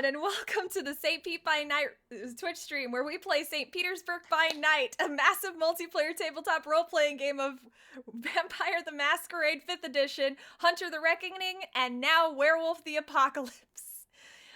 everyone, and welcome to the St. Pete by Night Twitch stream, where we play St. Petersburg by Night, a massive multiplayer tabletop role-playing game of Vampire the Masquerade 5th edition, Hunter the Reckoning, and now Werewolf the Apocalypse.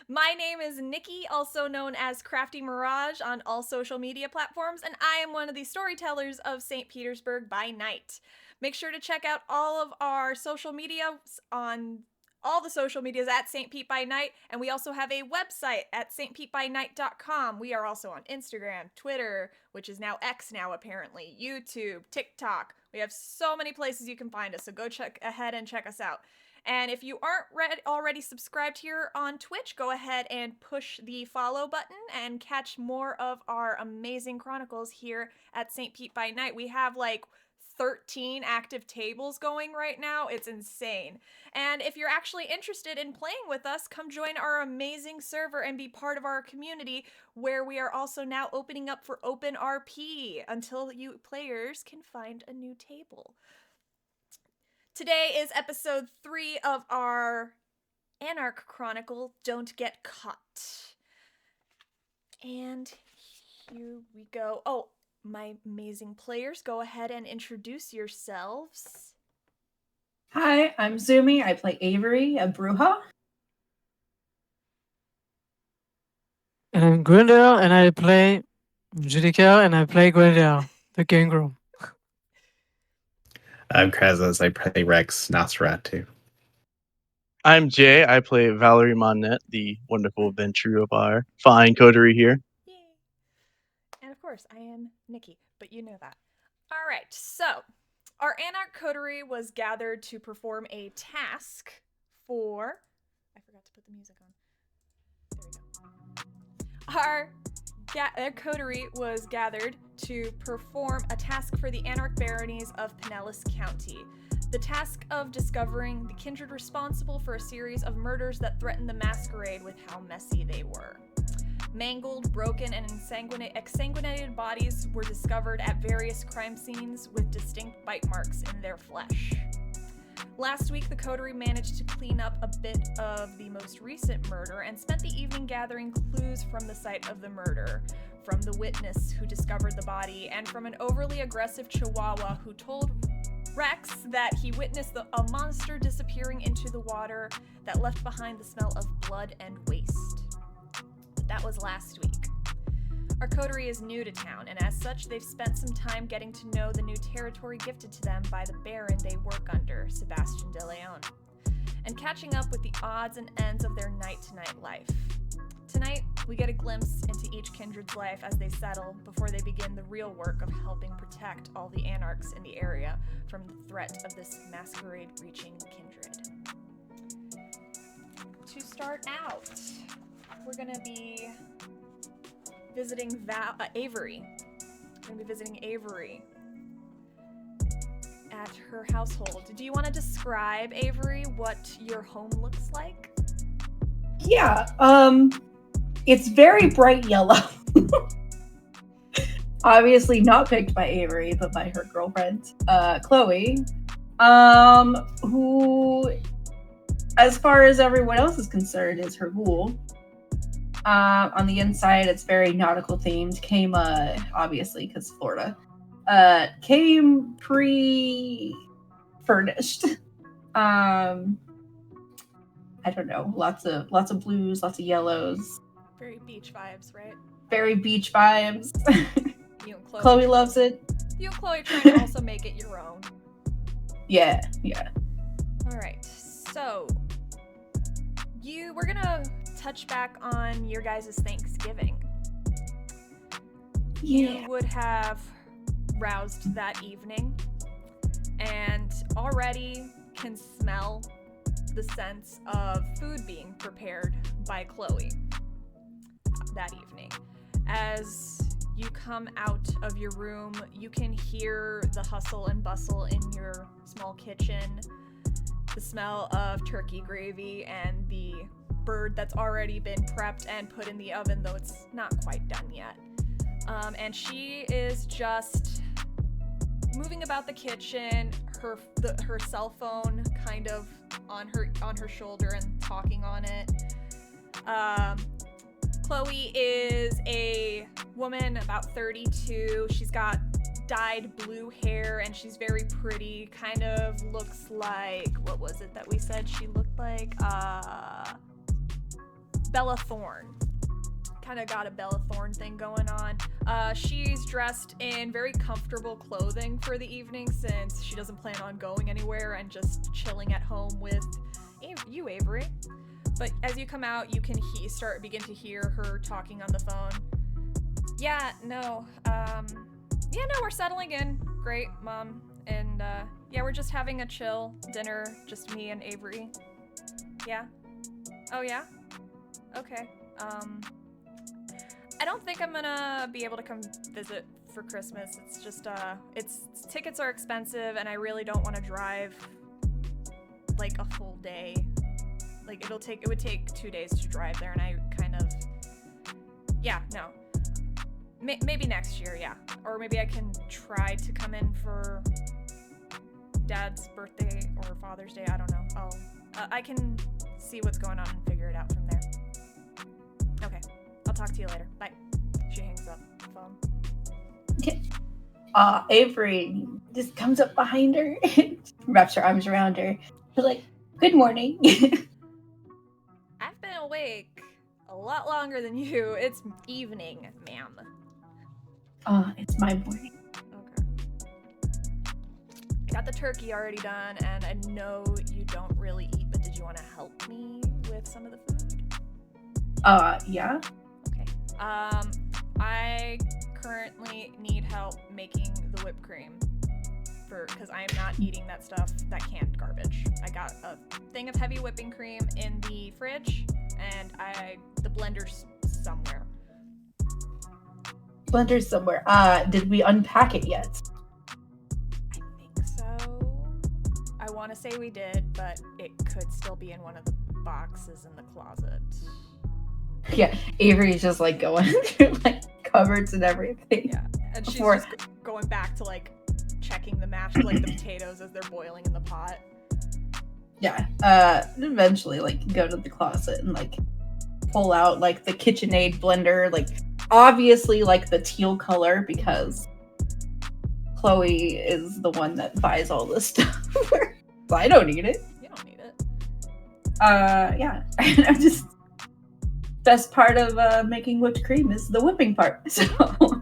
My name is Nikki, also known as Crafty Mirage on all social media platforms, and I am one of the storytellers of St. Petersburg by Night. Make sure to check out all of our social media on all the social medias at St. Pete by Night, and we also have a website at stpetebynight.com. We are also on Instagram, Twitter, which is now X now apparently, YouTube, TikTok. We have so many places you can find us, so go check ahead and check us out. And if you aren't already subscribed here on Twitch, go ahead and push the follow button and catch more of our amazing chronicles here at St. Pete by Night. We have like 13 active tables going right now. It's insane. And if you're actually interested in playing with us, come join our amazing server and be part of our community, where we are also now opening up for open RP until you players can find a new table. Today is episode 3 of our Anarch Chronicle, Don't Get Caught. And here we go. Oh, my amazing players, go ahead and introduce yourselves. Hi, I'm Zumi. I play Avery, a Bruja. And I'm Grindel, and I play Judicael, and I play Grindel, the gangrel. I'm Krazos. I play Rex Nosferatu. I'm Jay. I play Valerie Monette, the wonderful adventure of our fine coterie here. Yay! And of course, I am Nikki, but you know that. All right, so our Anarch coterie was gathered to perform a task for... I forgot to put the music on. There we go. Our coterie was gathered to perform a task for the Anarch baronies of Pinellas County. The task of discovering the kindred responsible for a series of murders that threatened the Masquerade with how messy they were. Mangled, broken, and exsanguinated bodies were discovered at various crime scenes with distinct bite marks in their flesh. Last week, the coterie managed to clean up a bit of the most recent murder and spent the evening gathering clues from the site of the murder, from the witness who discovered the body, and from an overly aggressive chihuahua who told Rex that he witnessed a monster disappearing into the water that left behind the smell of blood and waste. But that was last week. Our coterie is new to town, and as such, they've spent some time getting to know the new territory gifted to them by the Baron they work under, Sebastian de Leon, and catching up with the odds and ends of their night-to-night life. Tonight, we get a glimpse into each kindred's life as they settle before they begin the real work of helping protect all the anarchs in the area from the threat of this masquerade-reaching kindred. To start out, we're gonna be visiting Avery. We're gonna be visiting Avery at her household. Do you want to describe, Avery, what your home looks like? Yeah, it's very bright yellow. Obviously not picked by Avery, but by her girlfriend, Chloe, who, as far as everyone else is concerned, is her ghoul. On the inside, it's very nautical themed. Came, obviously, because Florida. Came pre-furnished. I don't know. Lots of blues, lots of yellows. Very beach vibes, right? Very beach vibes. You and Chloe loves it. You and Chloe trying to also make it your own. Yeah. All right, so we're gonna touch back on your guys' Thanksgiving. Yeah. You would have roused that evening and already can smell the sense of food being prepared by Chloe that evening. As you come out of your room, you can hear the hustle and bustle in your small kitchen, the smell of turkey gravy and the bird that's already been prepped and put in the oven, though it's not quite done yet. And she is just moving about the kitchen, her cell phone kind of on her shoulder and talking on it. Chloe is a woman about 32. She's got dyed blue hair and she's very pretty. Kind of looks like, what was it that we said she looked like? Bella Thorne. Kind of got a Bella Thorne thing going on. She's dressed in very comfortable clothing for the evening since she doesn't plan on going anywhere and just chilling at home with you, Avery. But as you come out, you can begin to hear her talking on the phone. Yeah, no, we're settling in. Great, Mom. And, we're just having a chill dinner, just me and Avery. Yeah? Oh, yeah? Okay. I don't think I'm gonna be able to come visit for Christmas. It's just, tickets are expensive, and I really don't want to drive, like, a full day. Like, it would take 2 days to drive there, and I kind of, no. Maybe next year, yeah. Or maybe I can try to come in for Dad's birthday or Father's Day, I don't know. I can see what's going on and figure it out from there. Okay, I'll talk to you later. Bye. She hangs up the phone. Okay. Avery just comes up behind her, wraps her arms around her. She's like, good morning. I've been awake a lot longer than you. It's evening, ma'am. It's my morning. Okay. I got the turkey already done, and I know you don't really eat, but did you want to help me with some of the food? Yeah. Okay. I currently need help making the whipped cream because I am not eating that stuff, that canned garbage. I got a thing of heavy whipping cream in the fridge, and the blender's somewhere. Blender's somewhere. Did we unpack it yet? I think so. I want to say we did, but it could still be in one of the boxes in the closet. Yeah, Avery's just like going through like cupboards and everything. Yeah, and she's just going back to like checking the the potatoes as they're boiling in the pot. Yeah. Eventually, like, go to the closet and like pull out like the KitchenAid blender, like obviously like the teal color because Chloe is the one that buys all this stuff. So I don't need it. You don't need it. Yeah. I'm just best part of making whipped cream is the whipping part. So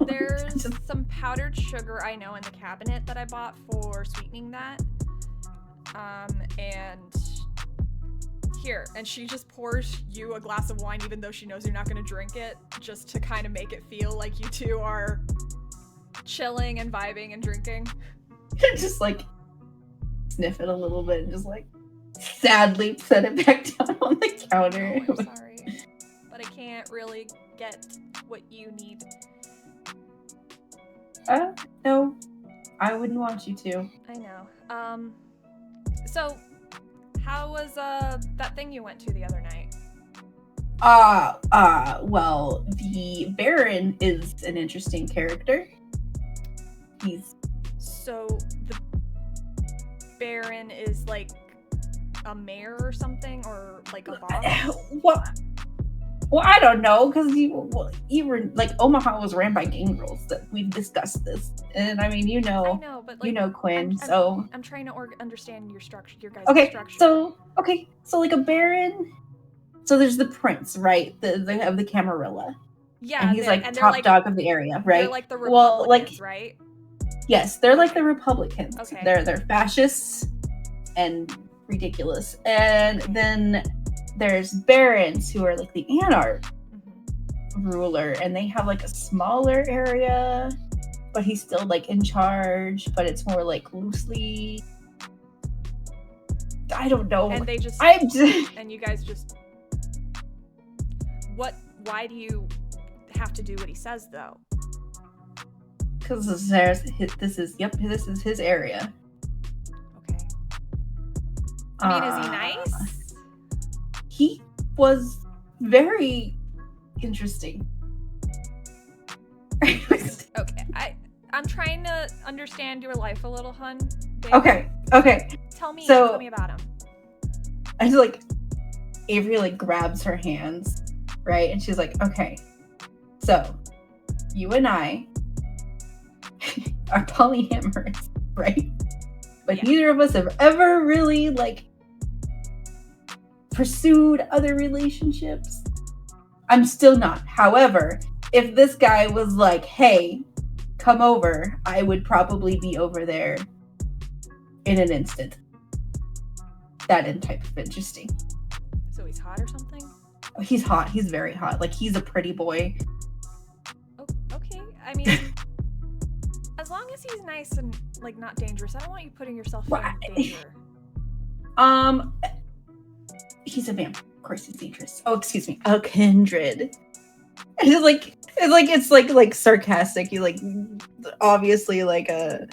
there's some powdered sugar I know in the cabinet that I bought for sweetening that. And here, and she just pours you a glass of wine even though she knows you're not going to drink it, just to kind of make it feel like you two are chilling and vibing and drinking. Just like sniff it a little bit and just like sadly set it back down on the counter. Oh, I'm sorry, but I can't really get what you need. No, I wouldn't want you to. I know. So how was that thing you went to the other night? Well, the Baron is an interesting character. So the Baron is like a mayor or something, or like a boss? Well, I don't know, because even like Omaha was ran by gangrels. That we've discussed this, and I mean, I know, but like, you know Quinn. I'm trying to understand your structure, your guys' structure. So like a Baron. So there's the prince, right? They have the Camarilla. Yeah, and he's like top dog of the area, right? They're like the Republicans, right? Yes, they're like the Republicans. Okay. They're fascists and ridiculous. And then there's barons who are like the anarch ruler, and they have like a smaller area, but he's still like in charge, but it's more like loosely. I don't know. And they just and you guys just why do you have to do what he says though? Because this is his area. Okay. I mean, is he nice? He was very interesting. Okay, I'm trying to understand your life a little, hun. Babe. Okay. Tell me So, about him. I just like Avery like grabs her hands, right? And she's like, okay, so you and I are polyamorous, right? But neither of us have ever really like pursued other relationships. I'm still not. However, if this guy was like, hey, come over, I would probably be over there in an instant. That type of interesting. So he's hot or something? He's hot. He's very hot. Like, he's a pretty boy. Oh, okay. I mean, as long as he's nice and like not dangerous, I don't want you putting yourself in danger. He's a vampire. Of course he's dangerous. Oh, excuse me. A kindred. It's like sarcastic. You like obviously like a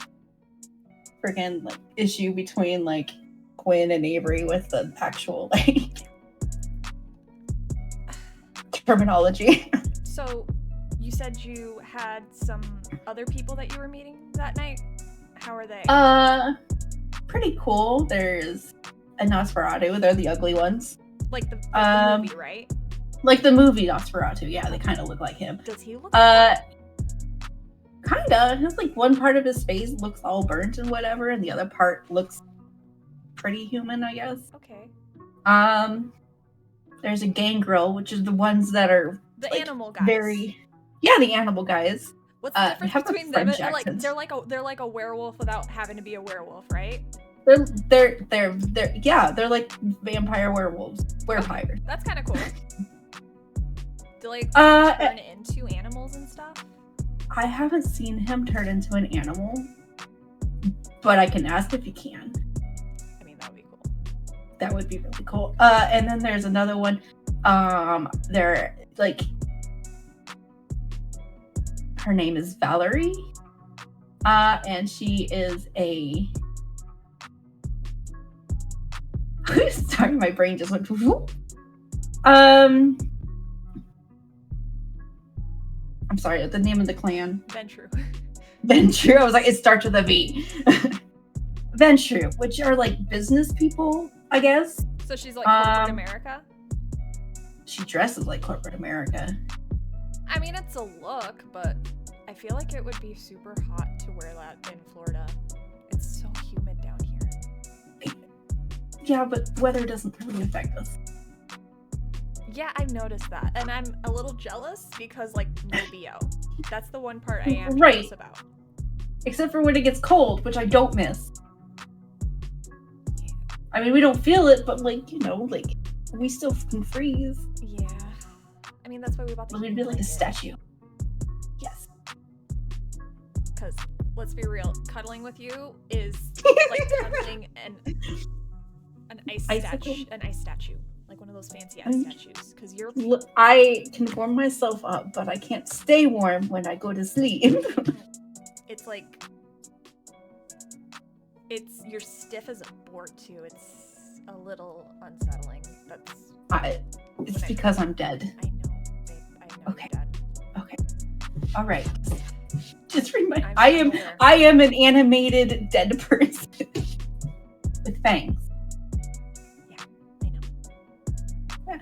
freaking like issue between like Quinn and Avery with the actual like terminology. So you said you had some other people that you were meeting that night. How are they? Pretty cool. There's a Nosferatu. They're the ugly ones. Like the movie, right? Like the movie Nosferatu. Yeah, they kind of look like him. Does he look? Kinda. Has like one part of his face looks all burnt and whatever, and the other part looks pretty human, I guess. Okay. There's a gangrel, which is the ones that are the like, animal guys. The animal guys. What's the difference between them? They're They're like a werewolf without having to be a werewolf, right? They're like vampire werewolves. Werepires. That's kind of cool. Do like turn into animals and stuff? I haven't seen him turn into an animal, but I can ask if he can. I mean, that would be cool. That would be really cool. And then there's another one. They're like, her name is Valerie, and she is a. Sorry, my brain just went. I'm sorry, the name of the clan. Ventru. I was like, it starts with a V. Ventru, which are like business people, I guess. So she's like corporate America? She dresses like corporate America. I mean, it's a look, but I feel like it would be super hot to wear that in Florida. It's so humid down here. Yeah, but weather doesn't really affect us. Yeah, I've noticed that. And I'm a little jealous because, like, no BO. That's the one part I am jealous about. Except for when it gets cold, which I don't miss. I mean, we don't feel it, but, like, you know, like, we still can freeze. Yeah. I mean, that's why we bought the We'd be like a statue. Yes. Because, let's be real, cuddling with you is like cuddling an ice statue. Like one of those fancy ice statues. Because you're... I can warm myself up, but I can't stay warm when I go to sleep. It's like... You're stiff as a board, too. It's a little unsettling. It's because I'm dead. I know, babe. I know okay. You're dead. Okay. All right. Just remind. I am an animated dead person with fangs. Yeah, I know. Yeah.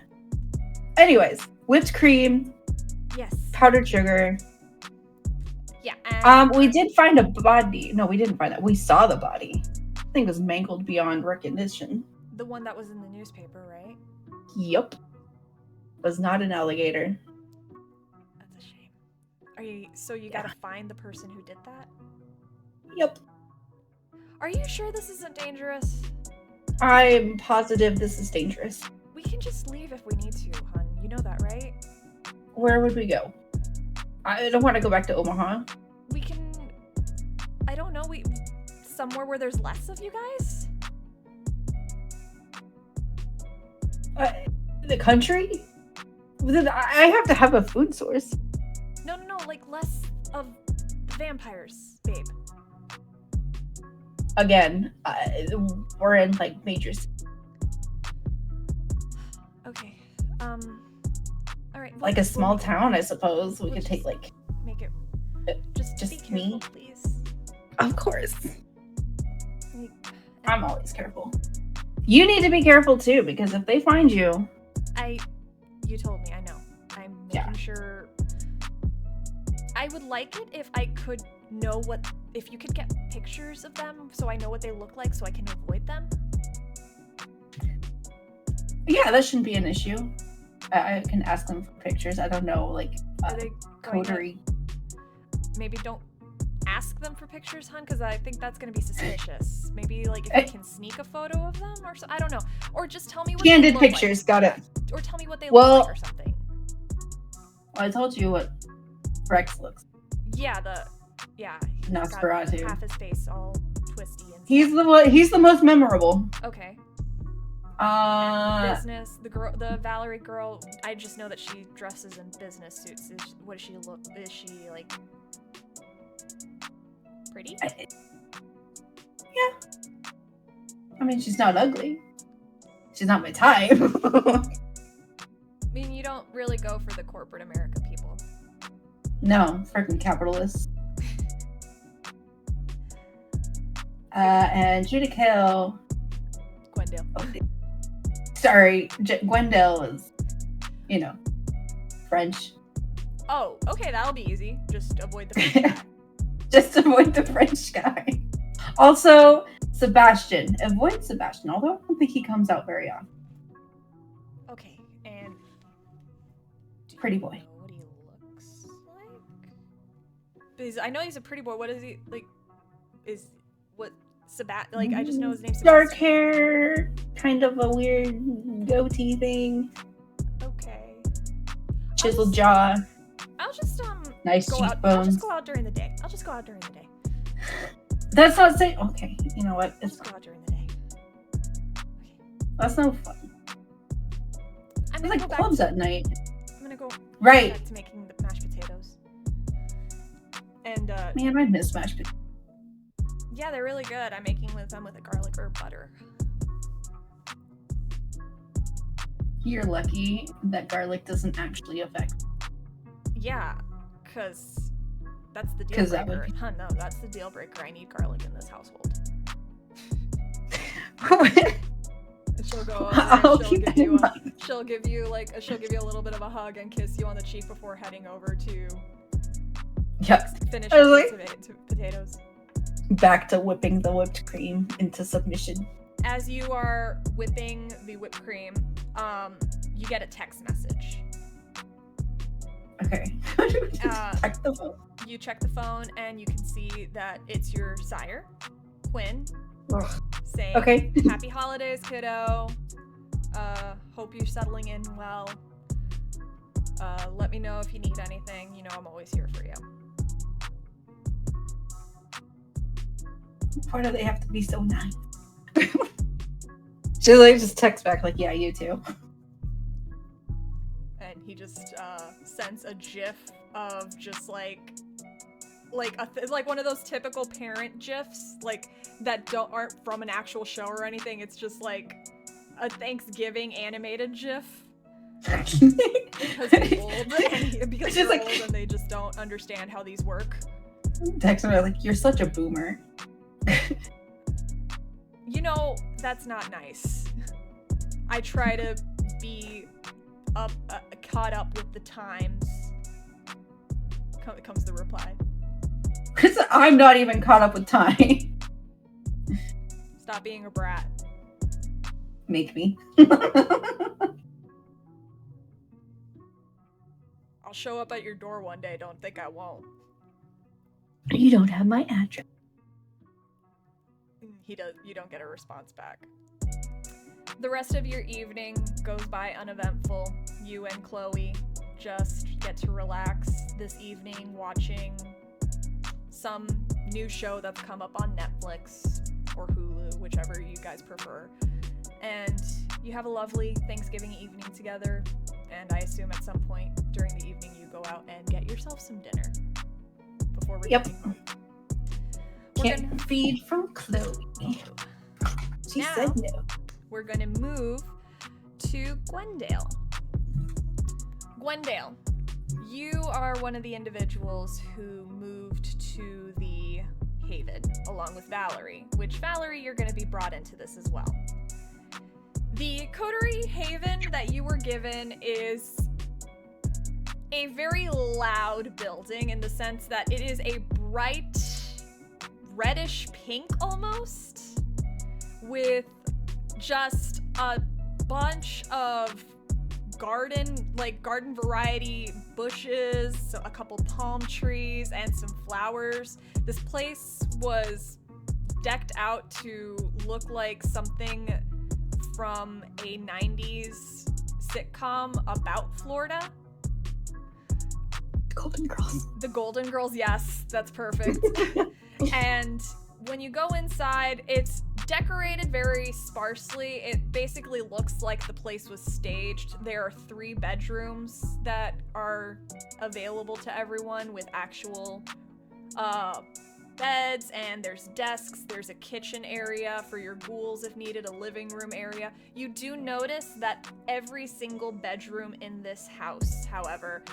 Anyways, whipped cream. Yes. Powdered sugar. Yeah. We did find a body. No, we didn't find that. We saw the body. I think it was mangled beyond recognition. The one that was in the newspaper, right? Yep. Was not an alligator. That's a shame. So you gotta find the person who did that? Yep. Are you sure this isn't dangerous? I'm positive this is dangerous. We can just leave if we need to, hun. You know that, right? Where would we go? I don't want to go back to Omaha. We can... I don't know, somewhere where there's less of you guys? The country? I have to have a food source. No, like less of vampires, babe. Again, we're in like major cities. Okay. All right. Like a small town, I suppose. We could take like. Make it. Just be careful, me, please. Of course. I'm always careful. You need to be careful too, because if they find you. You told me. I know. sure. I would like it if I could know if you could get pictures of them so I know what they look like so I can avoid them. Yeah, that shouldn't be an issue. I can ask them for pictures. I don't know, like, Are they going to- coterie. Maybe don't ask them for pictures, hun, because I think that's going to be suspicious. Maybe, like, if you can sneak a photo of them or so. I don't know. Or just tell me what Candid they look pictures, like. got it. Or tell me what they Well- look like or something. Well, I told you what Rex looks. Yeah, he's got Nosferatu. half his face all twisty and He's the most memorable. Okay. Uh, Business. The Valerie girl. I just know that she dresses in business suits. What does she look? Is she like pretty? yeah. I mean, she's not ugly. She's not my type. I mean, you don't really go for the corporate America people. No, freaking capitalists. And Judicael. Gwendale. Oh, sorry, Gwendale is, French. Oh, okay, that'll be easy. Just avoid the French guy. Just avoid the French guy. Also, Sebastian. Avoid Sebastian, although I don't think he comes out very often. Okay, and do Pretty you boy. know what he looks like? Because I know he's a pretty boy. What is he like? Like I just know his name's Dark Sebastian. hair, kind of a weird goatee thing, Okay. chiseled jaw, I'll just nice go out. I'll cheekbones. just go out during the day. That's not saying. Okay, you know what? I'll just go out during the day. Okay. That's no fun. I'm There's gonna like go back clubs to, at night. I'm gonna go Right. back to making the mashed potatoes. And Man, I miss mashed potatoes. yeah, they're really good. I'm making them with a garlic or butter. You're lucky that garlic doesn't actually affect. Yeah, because that's the deal 'Cause that breaker. would Huh, no, that's the deal breaker. I need garlic in this household. And she'll go over I'll and keep that in mind. she'll give you a little bit of a hug and kiss you on the cheek before heading over to Yeah. finish I was your like- potatoes. Back to whipping the whipped cream into submission. As you are whipping the whipped cream, you get a text message. Okay. Check the phone. You check the phone and you can see that it's your sire, Quinn, Ugh. saying, Okay. Happy holidays, kiddo. Hope you're settling in well. Let me know if you need anything. You know I'm always here for you. Why do they have to be so nice? She like just texts back like, yeah, you too. And he just sends a gif of just like one of those typical parent gifs like that aren't from an actual show or anything. It's just like a Thanksgiving animated gif because he's old and because Just they're like- old and they just don't understand how these work. Text me like, you're such a boomer. You know, that's not nice. I try to be caught up with the times. Comes the reply. Because I'm not even caught up with time. Stop being a brat. Make me. I'll show up at your door one day. Don't think I won't. You don't have my address. He does. You don't get a response back. The rest of your evening goes by uneventful. You and Chloe just get to relax this evening watching some new show that's come up on Netflix or Hulu, whichever you guys prefer. And you have a lovely Thanksgiving evening together. And I assume at some point during the evening you go out and get yourself some dinner before Yep. returning home. We're Can't gonna- feed from Chloe. She Now- said no. We're gonna move to Gwendale. Gwendale, you are one of the individuals who moved to the Haven along with Valerie, which Valerie, you're gonna be brought into this as well. The coterie Haven that you were given is a very loud building in the sense that it is a bright reddish pink almost, with just a bunch of garden variety bushes, so a couple palm trees, and some flowers. This place was decked out to look like something from a 90s sitcom about Florida. Golden Girls. The Golden Girls, yes, that's perfect. And when you go inside, it's decorated very sparsely. It basically looks like the place was staged. There are 3 bedrooms that are available to everyone with actual beds, and there's desks, there's a kitchen area for your ghouls if needed, a living room area. You do notice that every single bedroom in this house, however,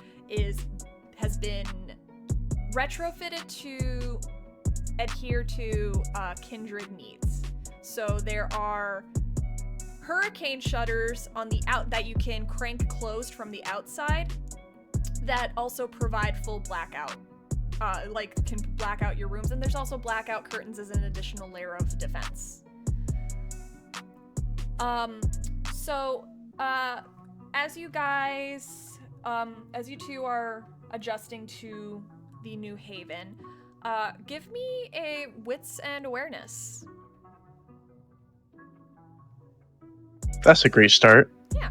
has been retrofitted to adhere to kindred needs. So there are hurricane shutters on the that you can crank closed from the outside that also provide full blackout. Can black out your rooms, and there's also blackout curtains as an additional layer of defense. As you guys, as you two are adjusting to the new haven, give me a wits and awareness. That's a great start. Yeah.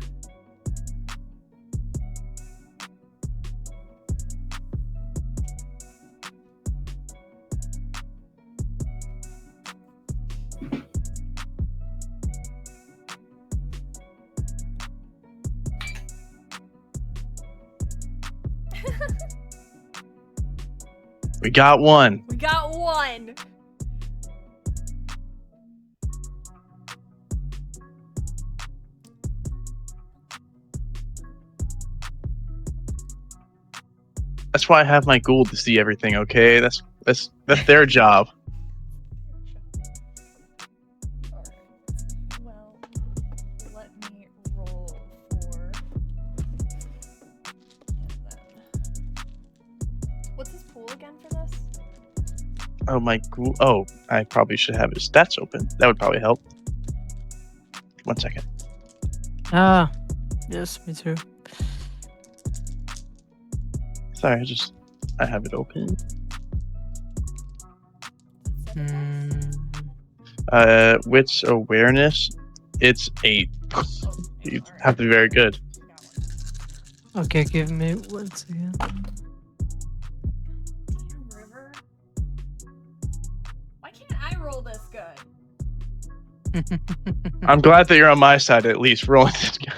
We got one. We got one. That's why I have my ghoul to see everything, okay? That's their job. Alright. Well, let me roll for... What's his pool again for this? Oh, my ghoul. Oh, I probably should have his stats open. That would probably help. 1 second. Ah, yes, me too. Sorry, I have it open. Wits awareness, it's 8. You have to be very good. Okay, give me 1 second. Damn, River. Why can't I roll this good? I'm glad that you're on my side at least. Rolling this guy.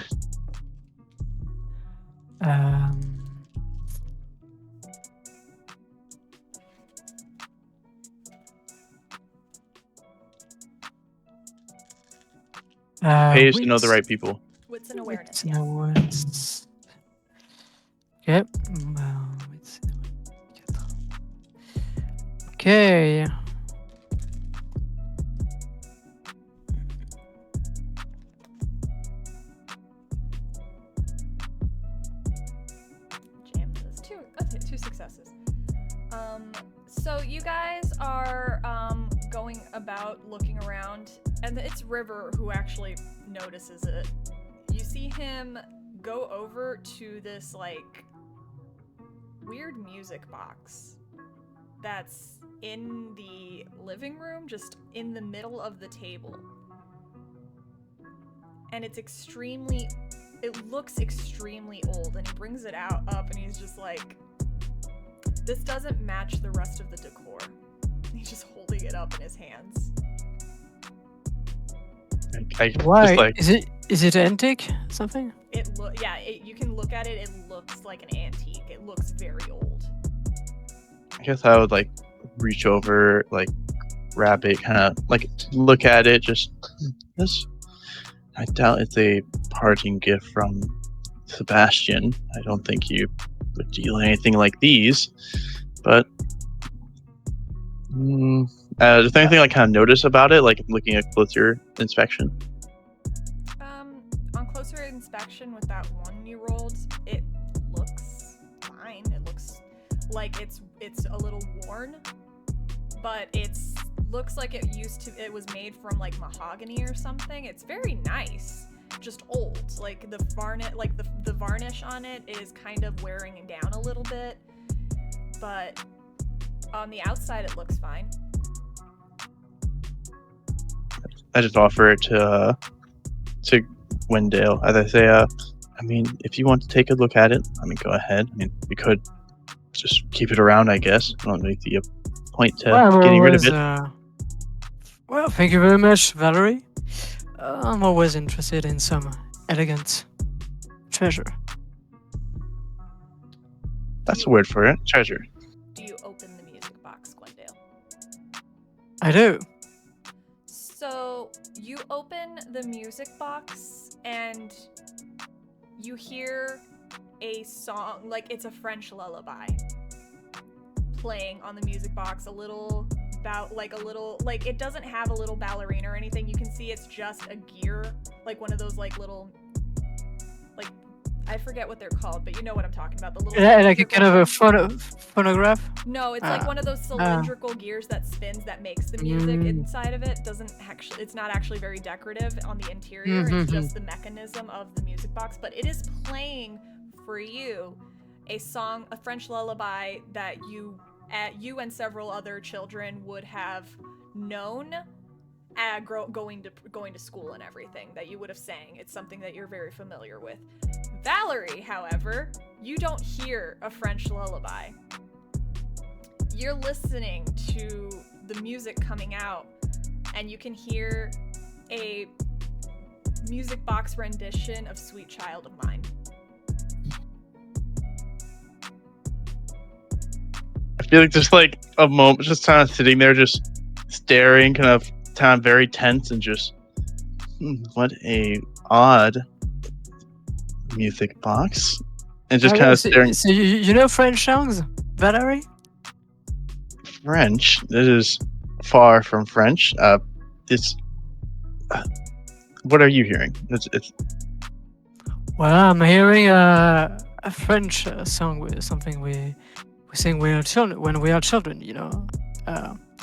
Pays to know the right people. Wits and awareness, Wits and yes. awareness. Okay. Wits and awareness. Okay. Jam this. Two successes. So you guys are going about looking around, and it's River who actually notices it. You see him go over to this like weird music box that's in the living room, just in the middle of the table. And it looks extremely old, and he brings it up and he's just like, this doesn't match the rest of the decor. He's just holding it up in his hands. Why? Is it antique? Something? You can look at it. It looks like an antique. It looks very old. I guess I would like reach over, like grab it, kind of like look at it. Just this. I doubt it's a parting gift from Sebastian. I don't think you would deal anything like these. But is there anything I kind of notice about it, like looking at closer inspection? On closer inspection with that one you rolled, it looks fine. It looks like it's a little worn, but looks like it was made from like mahogany or something. It's very nice, just old. Like the varnish on it is kind of wearing down a little bit, but on the outside it looks fine. I just offer it to Wendell. As I say, I mean, if you want to take a look at it, I mean, go ahead. I mean, we could just keep it around, I guess. I don't make the point to getting rid of it. Well, thank you very much, Valerie. I'm always interested in some elegant treasure. That's a word for it. Treasure. Do you open the music box, Glendale? I do. So you open the music box and you hear a song, like it's a French lullaby playing on the music box. It doesn't have a little ballerina or anything. You can see it's just a gear, like one of those like little, like, I forget what they're called, but you know what I'm talking about. The little Like a kind of a phonograph. No, it's like one of those cylindrical gears that spins that makes the music inside of it. It's not actually very decorative on the interior. It's just the mechanism of the music box, but it is playing for you a song, a French lullaby that you and several other children would have known going to school and everything, that you would have sang. It's something that you're very familiar with. Valerie, however, you don't hear a French lullaby. You're listening to the music coming out, and you can hear a music box rendition of Sweet Child of Mine. I feel like just like a moment, just kind of sitting there, just staring, kind of very tense, and just what a odd music box, and just kind of staring. So you know French songs, Valerie? French? This is far from French. What are you hearing? It's. Well, I'm hearing a French song with something we sing when we are children. You know,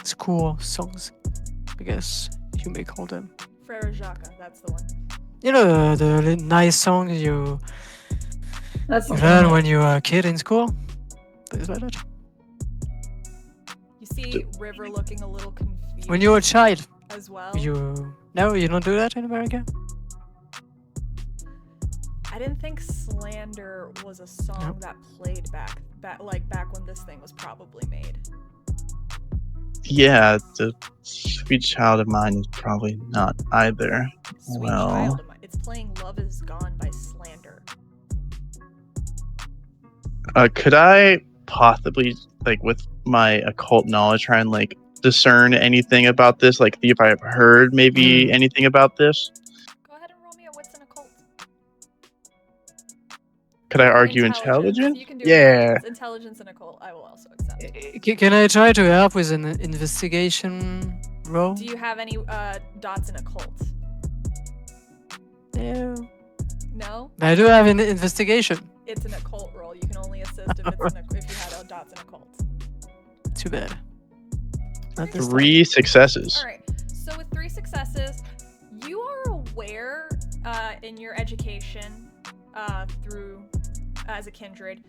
school songs, I guess you may call them. Frère Jacques, that's the one. You know the nice songs you That's learn when you were a kid in school. Things like that. You see River looking a little confused. When you were a child, as well. you don't do that in America. I didn't think Slander was a song that played back when this thing was probably made. Yeah, the Sweet Child of Mine is probably not either. Sweet Child of Mine. It's playing Love Is Gone by Slander. Could I possibly, like, with my occult knowledge, try and like discern anything about this? Like, see if I've heard maybe anything about this? Go ahead and roll me a what's an occult. Could I argue intelligence? You can do Yeah. intelligence and occult. I will also accept. Can I try to help with an investigation roll? Do you have any dots in occult? No. No? I do have an investigation. It's an occult roll. You can only assist if you had dots in occult. Too bad. Not this 3 successes. All right. So with 3 successes, you are aware in your education through as a kindred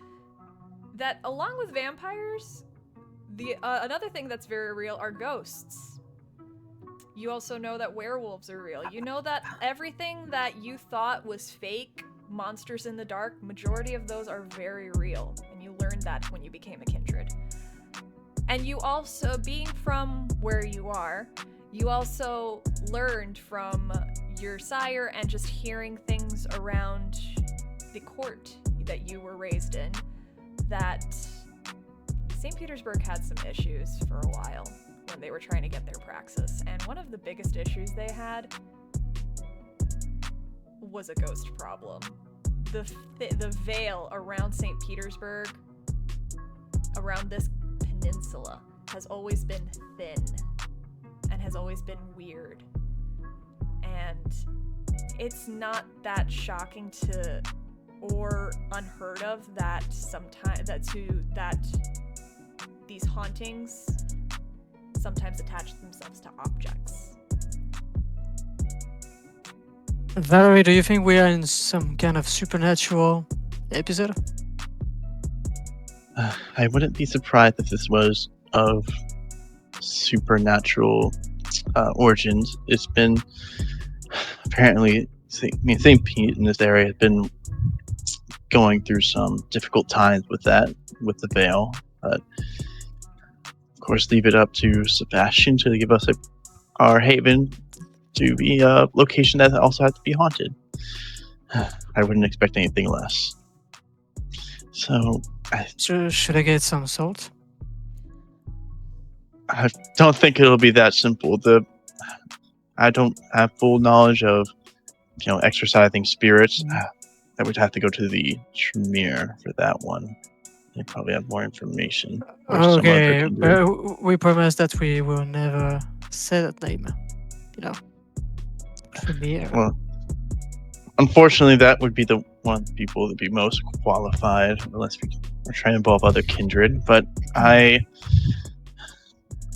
that along with vampires, the another thing that's very real are ghosts. You also know that werewolves are real. You know that everything that you thought was fake, monsters in the dark, majority of those are very real. And you learned that when you became a kindred. And you also, being from where you are, you also learned from your sire and just hearing things around the court that you were raised in, that St. Petersburg had some issues for a while when they were trying to get their praxis. And one of the biggest issues they had was a ghost problem. The veil around St. Petersburg, around this peninsula, has always been thin and has always been weird. And it's not that shocking to or unheard of that these hauntings sometimes attach themselves to objects. Valerie, do you think we are in some kind of supernatural episode? I wouldn't be surprised if this was of supernatural origins. It's been apparently St. Pete in this area has been going through some difficult times with the veil. But of course, leave it up to Sebastian to give us our haven to be a location that also has to be haunted. I wouldn't expect anything less. So, Should I get some salt? I don't think it'll be that simple. I don't have full knowledge of, exercising spirits. I would have to go to the Tremere for that one. They probably have more information. Or some other Okay, kindred. but we promise that we will never say that name. Tremere. Well, unfortunately, that would be the one of the people that would be most qualified, unless we're trying to involve other kindred. But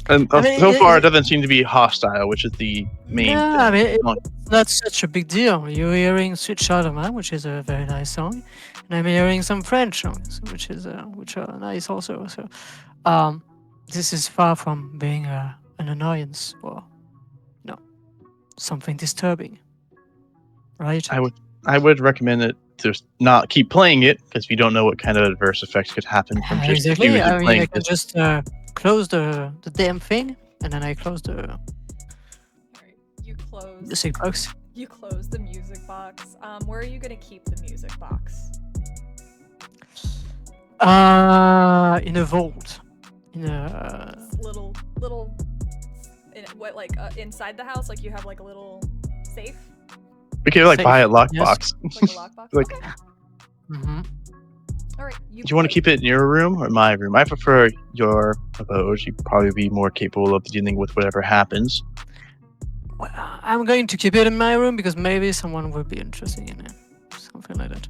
so far, it doesn't seem to be hostile, which is the main thing. I mean, it's not such a big deal. You're hearing Sweet Child of Mine, which is a very nice song, and I'm hearing some French songs, which are nice also. So, this is far from being an annoyance or, something disturbing, right? I would recommend it to not keep playing it, because we don't know what kind of adverse effects could happen from just Exactly. using I mean, playing I can it. just close the damn thing, and then I close the Alright, you close. sync box. You close the music box. Where are you gonna keep the music box? In a vault. In a Little, inside the house? Like you have like a little safe, We could Safe. buy a Yes. lockbox. like a lockbox. Like- Okay. hmm All right. Do you want to keep it in your room or my room? I prefer your abode. You'd probably be more capable of dealing with whatever happens. Well, I'm going to keep it in my room because maybe someone will be interested in it. Something like that.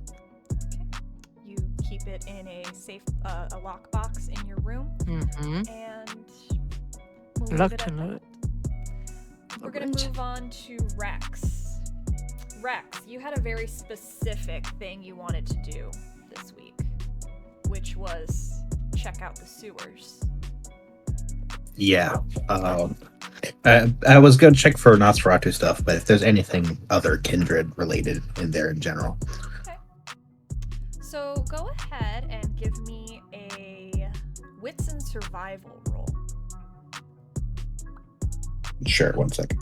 You keep it in a safe, a lockbox in your room, Mm-hmm. and we'll leave Locked it at and that. loaded. We're gonna move on to Rex. Rex, you had a very specific thing you wanted to do this week, which was check out the sewers. Yeah. I was gonna check for Nosferatu stuff, but if there's anything other kindred related in there in general. Okay. So go ahead and give me a wits and survival roll. Sure, one second.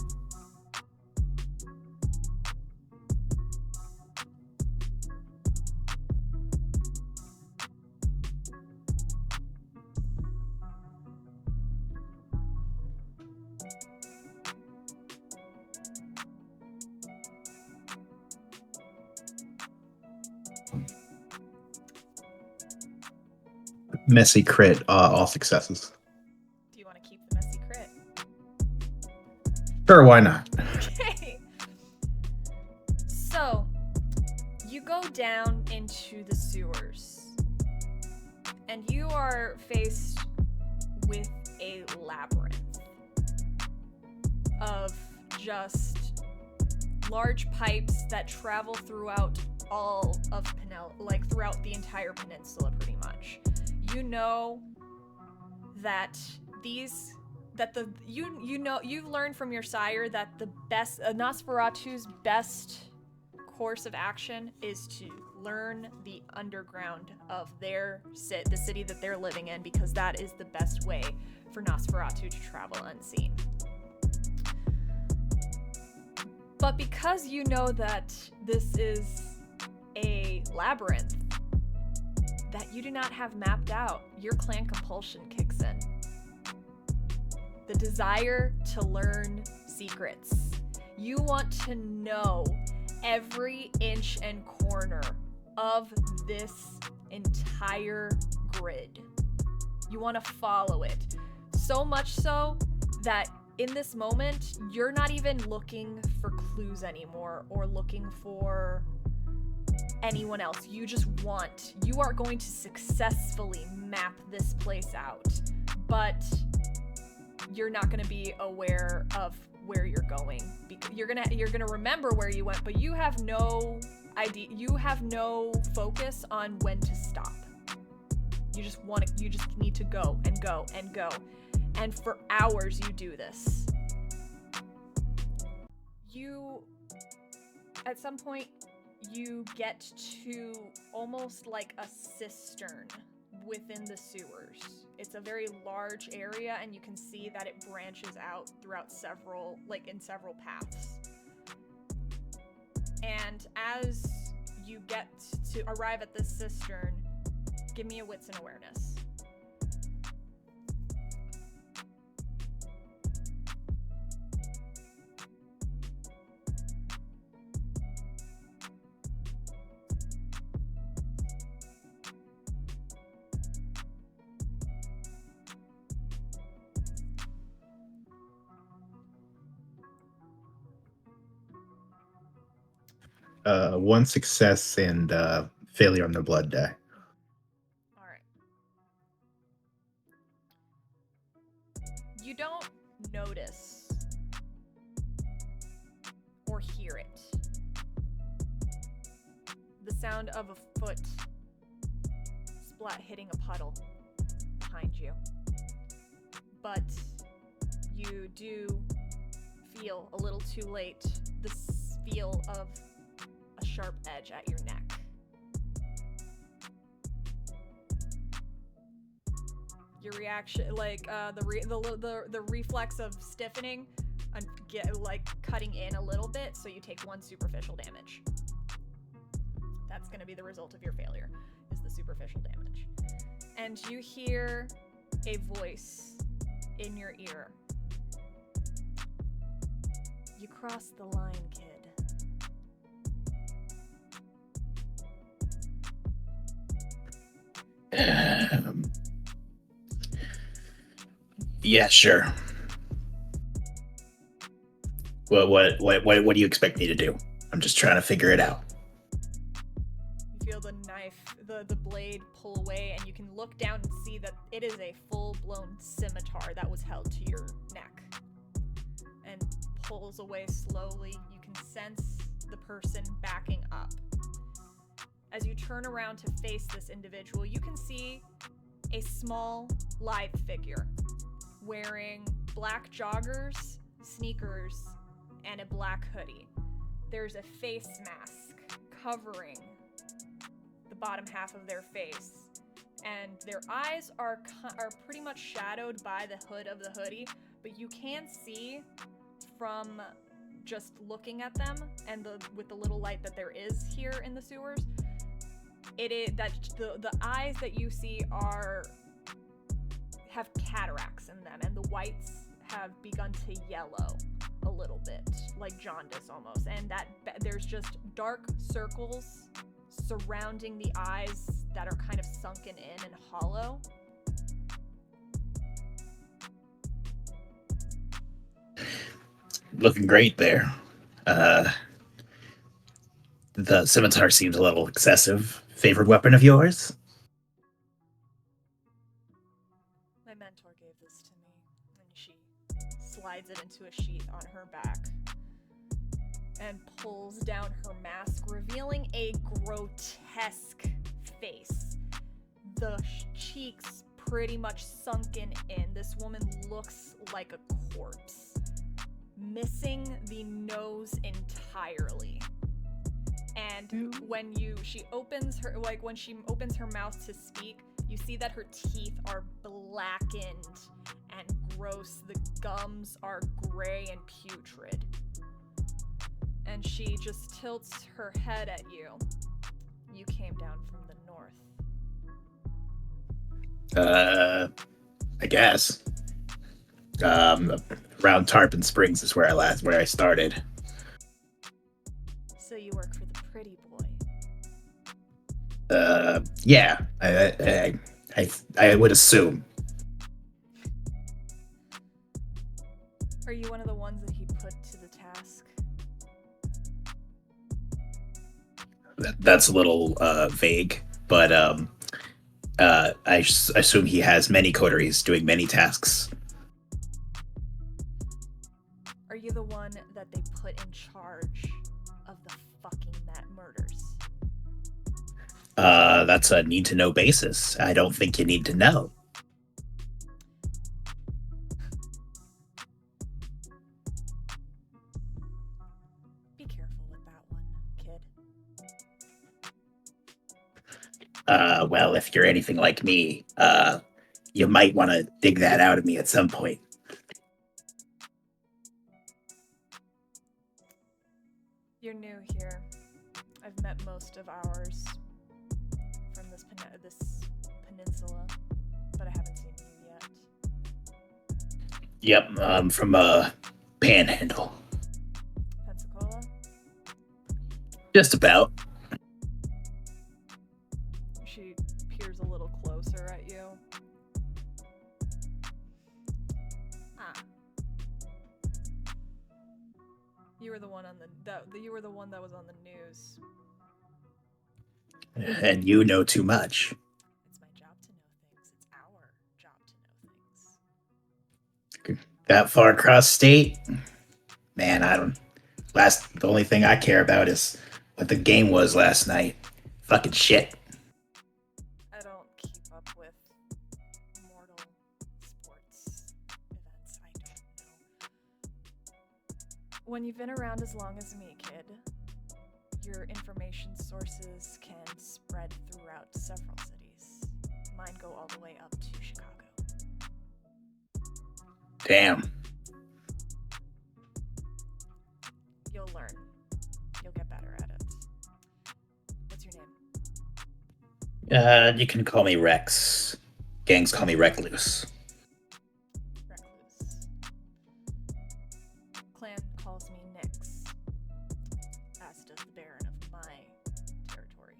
Messy crit, all successes. Do you want to keep the messy crit? Sure, why not? Okay. So, you go down into the sewers, and you are faced with a labyrinth of just large pipes that travel throughout all of throughout the entire peninsula, pretty much. You know that you've learned from your sire that the best Nosferatu's best course of action is to learn the underground of the city that they're living in, because that is the best way for Nosferatu to travel unseen. But because you know that this is a labyrinth that you do not have mapped out, your clan compulsion kicks in. The desire to learn secrets. You want to know every inch and corner of this entire grid. You want to follow it. So much so that in this moment, you're not even looking for clues anymore or looking for anyone else. You are going to successfully map this place out, but you're not going to be aware of where you're going. You're gonna remember where you went, but you have no idea. You have no focus on when to stop. You just need to go and go and go. And for hours you do this. At some point, you get to almost like a cistern within the sewers. It's a very large area, and you can see that it branches out throughout in several paths. And as you get to arrive at this cistern, give me a wits and awareness. One success and failure on the blood die. All right. You don't notice or hear it. The sound of a foot hitting a puddle behind you. But you do feel a little too late the feel of a sharp edge at your neck. Your reaction, like the reflex of stiffening and cutting in a little bit, so you take 1 superficial damage. That's going to be the result of your failure, is the superficial damage. And you hear a voice in your ear. You crossed the line, kid. Yeah, sure. Well, what do you expect me to do? I'm just trying to figure it out. You feel the knife, the blade pull away, and you can look down and see that it is a full-blown scimitar that was held to your neck. And pulls away slowly. You can sense the person backing up. As you turn around to face this individual, you can see a small, lithe figure wearing black joggers, sneakers, and a black hoodie. There's a face mask covering the bottom half of their face, and their eyes are pretty much shadowed by the hood of the hoodie, but you can see from just looking at them and with the little light that there is here in the sewers, it is that the eyes that you see have cataracts in them, and the whites have begun to yellow a little bit, like jaundice almost, and that there's just dark circles surrounding the eyes that are kind of sunken in and hollow. Looking great there. The scimitar seems a little excessive. Favorite weapon of yours? My mentor gave this to me, and she slides it into a sheath on her back and pulls down her mask, revealing a grotesque face. The cheeks pretty much sunken in. This woman looks like a corpse, missing the nose entirely. And when she opens her mouth to speak, you see that her teeth are blackened and gross. The gums are gray and putrid. And she just tilts her head at you. You came down from the north. I guess. Around Tarpon Springs is where I started. So you work for the pretty boy. Yeah. I would assume. Are you one of the ones that he put to the task? That's a little vague, but assume he has many coteries doing many tasks. Are you the one that they put in charge of the fucking Met murders? That's a need to know basis. I don't think you need to know. Be careful with that one, kid. Well, if you're anything like me, you might want to dig that out of me at some point. You're new here. I've met most of ours from this peninsula, but I haven't seen you yet. Yep, from Panhandle. Pensacola? Just about. She peers a little closer at you. You were the one on you were the one that was on the news. And you know too much. It's my job to know things. It's our job to know things. That far across state? Man, the only thing I care about is what the game was last night. Fucking shit. I don't keep up with mortal sports events. I don't know. When you've been around as long as me, kid, your information sources can spread throughout several cities. Mine go all the way up to Chicago. Damn. You'll learn. You'll get better at it. What's your name? You can call me Rex. Gangs call me Recluse. Recluse. Clan calls me Nyx, as does the Baron of my territory.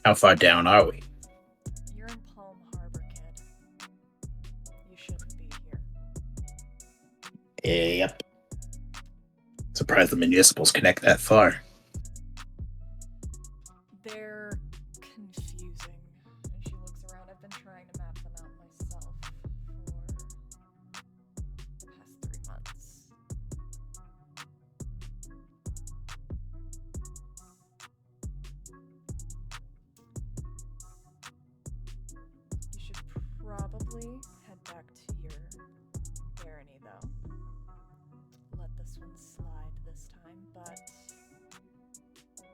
How far down are we? You're in Palm Harbor, kid. You shouldn't be here. Yep. Surprised the municipals connect that far. They're confusing. And she looks around. I've been trying to map them out myself for the past 3 months. You should probably head back to your barony, though. Let this one slide this time, but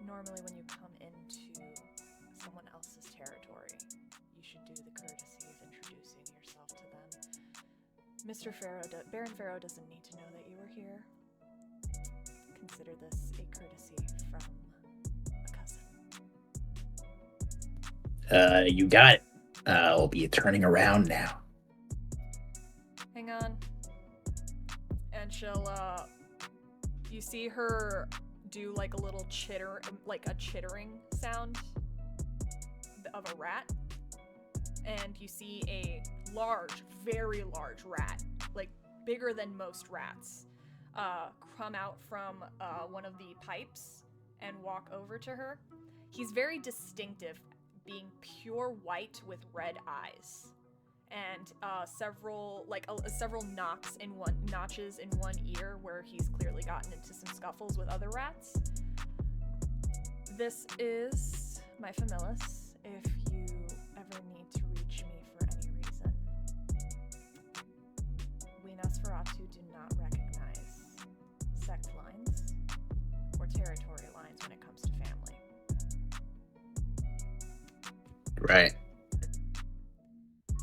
normally when you come into someone else's territory, you should do the courtesy of introducing yourself to them. Baron Pharaoh doesn't need to know that you were here. Consider this a courtesy from a cousin. You got it. I'll be turning around now. Hang on. And she'll, you see her do like a little chittering sound of a rat. And you see a large, very large rat, like bigger than most rats, come out from one of the pipes and walk over to her. He's very distinctive, being pure white with red eyes. And several notches in one ear where he's clearly gotten into some scuffles with other rats. This is my familis, if you ever need to reach me for any reason. We Nosferatu do not recognize sect lines or territory lines when it comes to family. Right.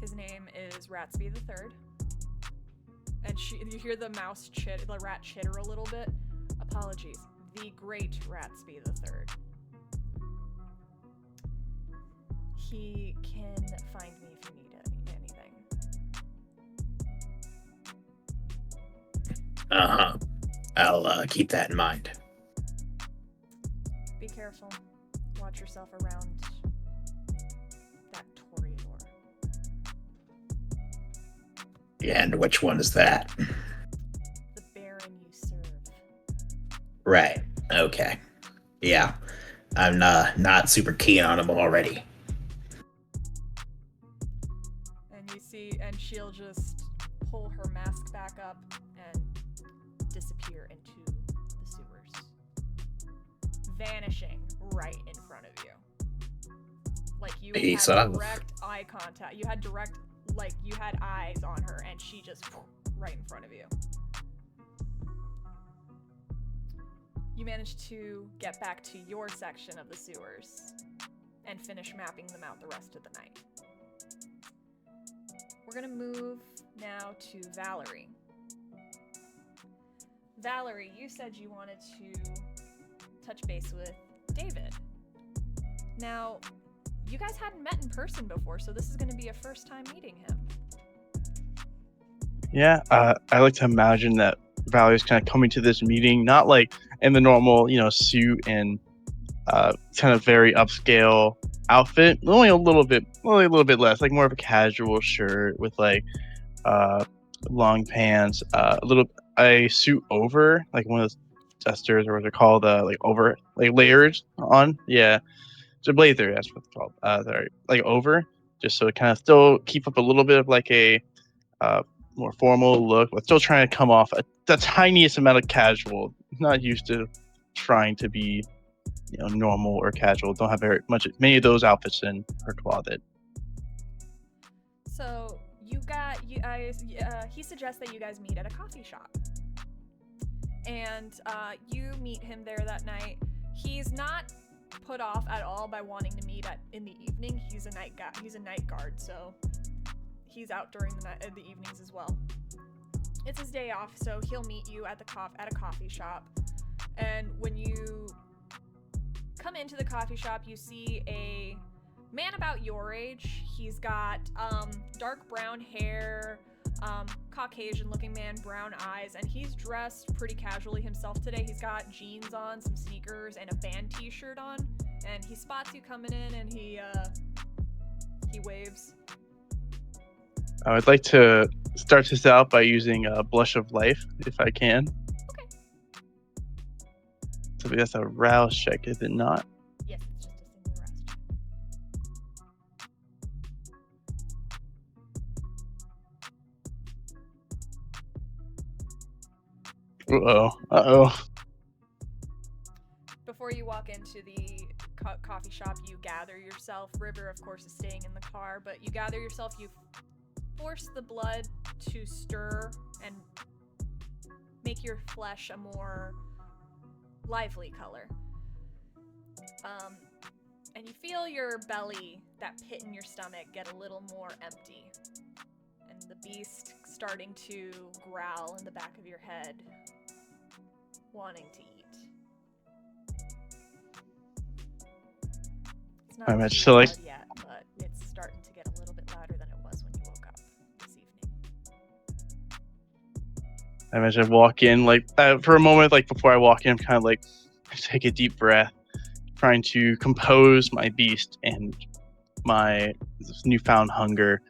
His name is Ratsby the Third, and you hear the rat chitter a little bit. Apologies, the Great Ratsby the Third. He can find me if you need anything. I'll keep that in mind. Be careful. Watch yourself around that Toreador. And which one is that? The Baron you serve. Right. Okay. Yeah. I'm not super keen on them already. And you see, and she'll just pull her mask back up and disappear into the sewers, vanishing right in front of you. Like you Peace had out. direct eye contact. You had direct, like you had eyes on her, and she just right in front of you. You managed to get back to your section of the sewers and finish mapping them out the rest of the night. We're gonna move now to Valerie. Valerie, you said you wanted to touch base with David. Now, you guys hadn't met in person before, so this is gonna be a first time meeting him. Yeah, I like to imagine that Valerie's kind of coming to this meeting, not like in the normal, suit and kind of very upscale outfit. Only a little bit less, like more of a casual shirt with like long pants, a suit over, like one of those dusters or what they're called, like over, like layers on. Yeah, it's a blazer. That's what it's called. Sorry, like over, just so it kind of still keep up a little bit of like a more formal look, but still trying to come off the tiniest amount of casual. Not used to trying to be, normal or casual. Don't have many of those outfits in her closet. So you guys, he suggests that you guys meet at a coffee shop, and you meet him there that night. He's not put off at all by wanting to meet in the evening. He's a night guy. He's a night guard, so he's out during the evenings as well. It's his day off, so he'll meet you at a coffee shop. And when you come into the coffee shop, you see a man about your age. He's got dark brown hair, Caucasian looking man, brown eyes, and he's dressed pretty casually himself today. He's got jeans on, some sneakers, and a band t-shirt on, and he spots you coming in, and he waves. I would like to start this out by using a blush of life, if I can. Okay. So that's a rouse check, is it not? Yes, it's just a single rouse check. Uh-oh. Before you walk into the coffee shop, you gather yourself. River, of course, is staying in the car, but you gather yourself. You force the blood to stir and make your flesh a more lively color. And you feel your belly, that pit in your stomach, get a little more empty. And the beast starting to growl in the back of your head, wanting to eat. It's not I'm too actually like- loud yet, but it's starting to get a little bit louder than it was when you woke up this evening. I imagine I walk in, for a moment, before I walk in, I'm kind of take a deep breath, trying to compose my beast and my newfound hunger,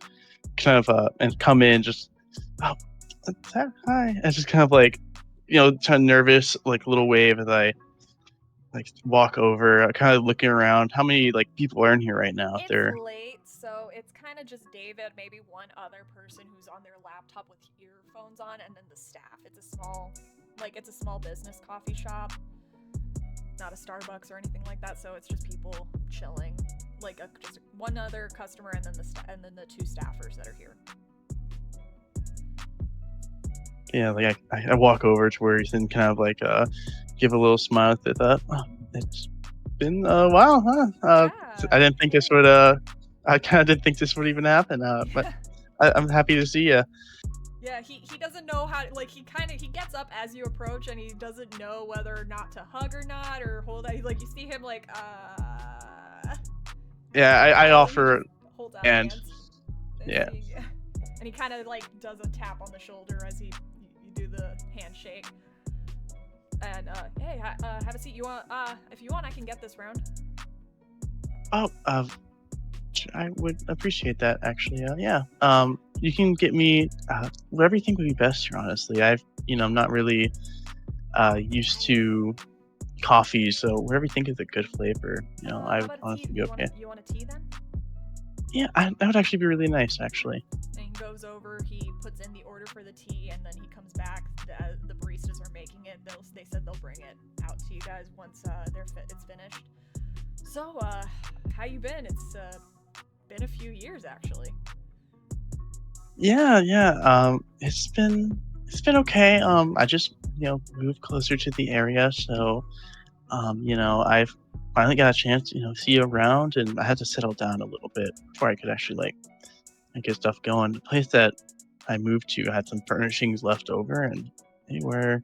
and come in just, hi, and just kind of kind of nervous, a little wave as I walk over, kind of looking around. How many people are in here right now? It's late, so it's kind of just David, maybe one other person who's on their laptop with earphones on, and then the staff. It's a small business coffee shop, not a Starbucks or anything like that. So it's just people chilling, just one other customer, and then the two staffers that are here. Yeah, I walk over to where he's in, kind of give a little smile at that. It's been a while, huh? Yeah. I didn't think this would. I kind of didn't think this would even happen. But I'm happy to see you. Yeah, he doesn't know how. He gets up as you approach, and he doesn't know whether or not to hug or not, or hold out. You see him Yeah, I offer. Hold out and- hands. yeah. And he kind of does a tap on the shoulder as you do the handshake. And hey, have a seat. You want? If you want, I can get this round. Oh, I would appreciate that, actually. Yeah. You can get me whatever you think would be best here. Honestly, I'm not really used to coffee, so whatever you think is a good flavor, I How would about a tea? honestly be okay. You want a tea then? Yeah, that would actually be really nice, actually. And he goes over, he puts in the order for the tea, and then he comes back. The baristas are making it. They said they'll bring it out to you guys once it's finished. So, how you been? It's been a few years actually. Yeah, yeah. It's been okay. I just moved closer to the area, so I've finally got a chance to see you around, and I had to settle down a little bit before I could actually get stuff going. The place that I moved to had some furnishings left over, and they were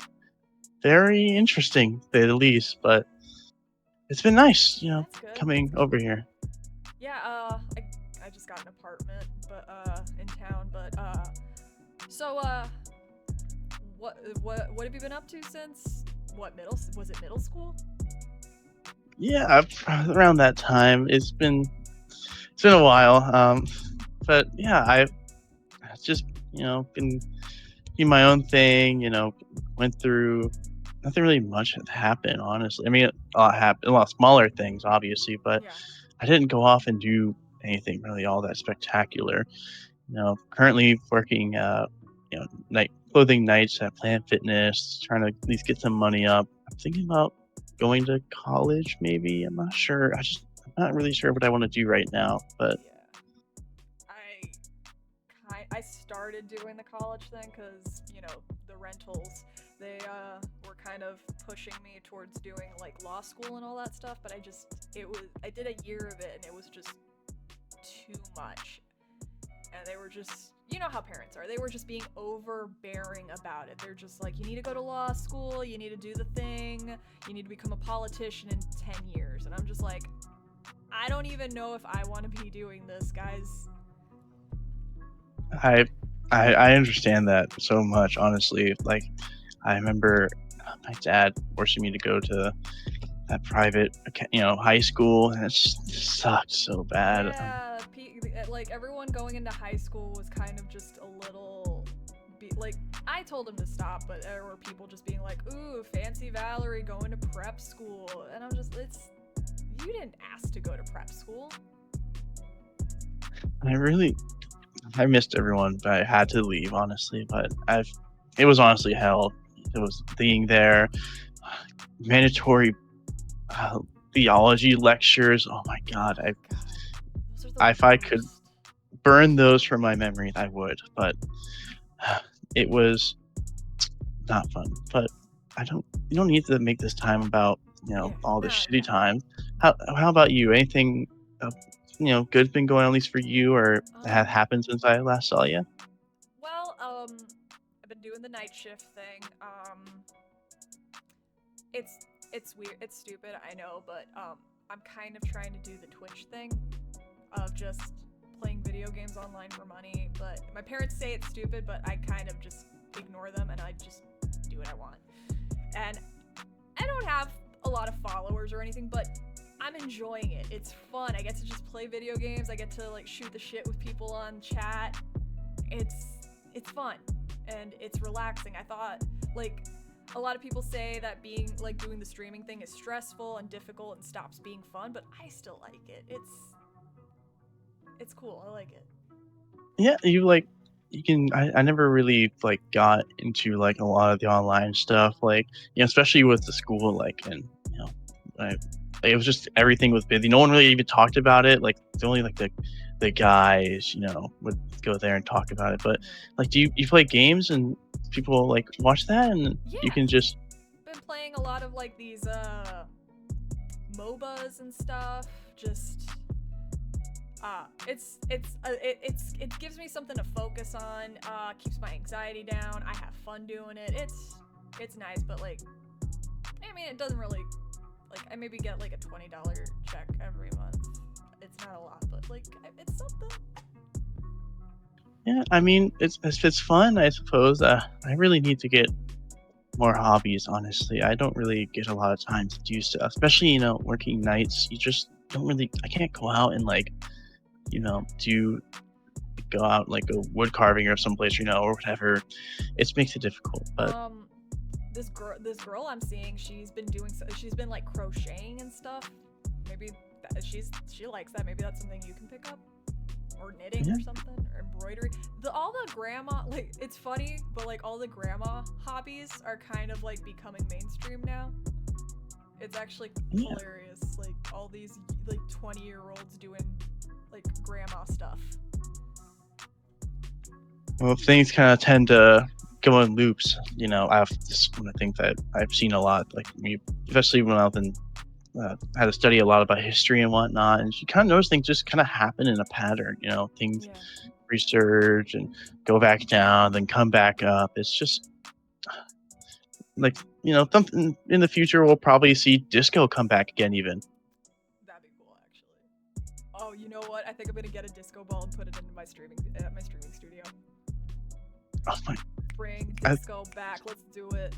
very interesting, to say the least. But it's been nice, That's good. coming over here. Yeah, I just got an apartment, but in town. But so what have you been up to since was it middle school? Yeah, around that time, it's been a while. But yeah, I've just been doing my own thing. Went through nothing really much had happened, honestly. I mean, a lot happened, a lot of smaller things, obviously, but Yeah. I didn't go off and do anything really all that spectacular. Currently working, night clothing nights at Planet Fitness, trying to at least get some money up. I'm thinking about going to college, maybe. I'm not sure. I'm not really sure what I want to do right now, but Yeah. I started doing the college thing because the rentals were kind of pushing me towards doing like law school and all that stuff, but I did a year of it and it was just too much, and they were just how parents are, they were just being overbearing about it. They're just like, you need to go to law school, you need to do the thing, you need to become a politician in 10 years, and I'm just like, I don't even know if I want to be doing this, guys. I understand that so much, honestly. Like, I remember my dad forcing me to go to that private, high school, and it just sucked so bad. Yeah, like everyone going into high school was kind of just a little, like, I told him to stop, but there were people just being like, "Ooh, fancy Valerie going to prep school," and I'm just, you didn't ask to go to prep school. I missed everyone, but I had to leave, honestly. But it was honestly hell. It was being there, mandatory theology lectures. Oh my god! God, those are the If I could worst. burn those from my memory, I would. But it was not fun. But you don't need to make this time about Yeah, all this no. shitty time. How about you? Anything good's been going on, at least for you, or have happened since I last saw you? Well, I've been doing the night shift thing. It's weird. It's stupid, I know, but I'm kind of trying to do the Twitch thing of just playing video games online for money. But my parents say it's stupid, but I kind of just ignore them and I just do what I want. And I don't have a lot of followers or anything, but I'm enjoying it. It's fun. I get to just play video games. I get to like shoot the shit with people on chat. It's fun and it's relaxing. I thought, like, a lot of people say that being like doing the streaming thing is stressful and difficult and stops being fun, but I still like it. It's cool. I like it. Yeah, you can. I never really got into a lot of the online stuff, especially with the school, and I, it was just everything was busy. No one really even talked about it. It's only the guys, would go there and talk about it. But do you play games and people watch that, and Yeah. you can just Been playing a lot of these MOBAs and stuff. Just it gives me something to focus on. Keeps my anxiety down. I have fun doing it. It's nice, but I mean, it doesn't really I maybe get a $20 check every month. It's not a lot, but it's something. Yeah, I mean, it's fun, I suppose. I really need to get more hobbies, honestly. I don't really get a lot of time to do stuff, especially working nights. You just don't really. I can't go out and go out go wood carving or someplace or whatever. It makes it difficult. But this girl I'm seeing, she's been like crocheting and stuff. Maybe she likes that. Maybe that's something you can pick up, or knitting or something, or embroidery. All the grandma, like, it's funny, but like all the grandma hobbies are kind of like becoming mainstream now. It's actually hilarious. Like all these like 20-year-olds doing like grandma stuff. Well, things kind of tend to go in loops. You know, I have this one of the things that I've seen a lot, like especially when I've been had to study a lot about history and whatnot, and you kind of notice things just kind of happen in a pattern. You know, things resurge and go back down, then come back up. It's just like, you know, something in the future we'll probably see disco come back again. Even that'd be cool, actually. Oh, you know what? I think I'm gonna get a disco ball and put it into my streaming studio. oh my, Bring disco back. Let's do it.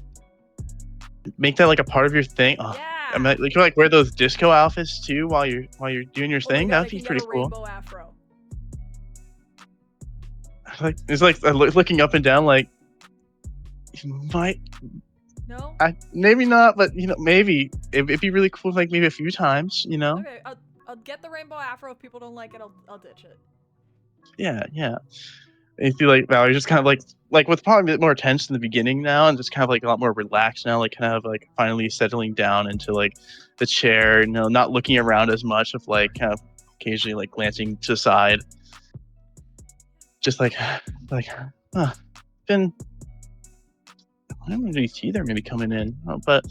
make that like a part of your thing. Oh, Yeah. I mean, like, you like wear those disco outfits too while you're doing your thing. That'd be pretty cool. Rainbow afro. Like it's like looking up and down, like you might. No. Maybe not, but you know, maybe it'd be really cool, like maybe a few times. You know. Okay, I'll get the rainbow afro. If people don't like it, I'll ditch it. Yeah. I feel like Valerie just kind of like with probably a bit more tense in the beginning now, and just kind of like a lot more relaxed now, like kind of like finally settling down into like the chair, you know, not looking around as much, of like kind of occasionally like glancing to the side, just like been. I don't know, any tea there maybe coming in, but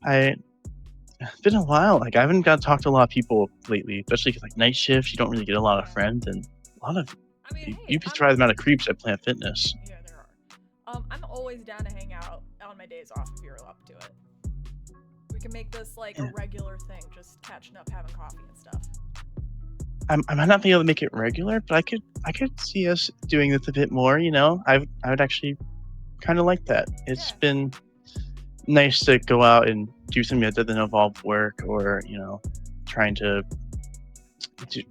it's been a while. Like I haven't got to talk to a lot of people lately, especially because like night shifts, you don't really get a lot of friends, and a lot of. I mean, hey, you'd be surprised the amount of creeps at Planet Fitness. Yeah, there are. I'm always down to hang out on my days off if you're up to it. We can make this like a regular thing, just catching up, having coffee and stuff. I might not be able to make it regular, but I could see us doing this a bit more. You know, I would actually kind of like that. It's been nice to go out and do something that doesn't involve work, or you know, trying to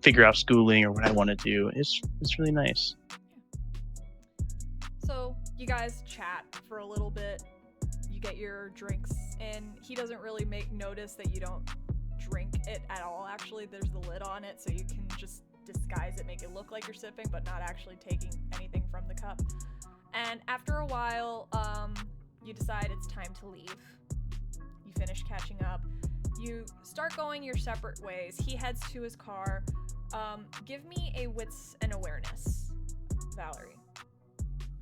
figure out schooling or what I want to do. It's really nice. So you guys chat for a little bit. You get your drinks in. He doesn't really make notice that you don't drink it at all. Actually, there's the lid on it, so you can just disguise it, make it look like you're sipping, but not actually taking anything from the cup. And after a while, you decide it's time to leave. You finish catching up. You start going your separate ways. He heads to his car. Give me a wits and awareness, Valerie.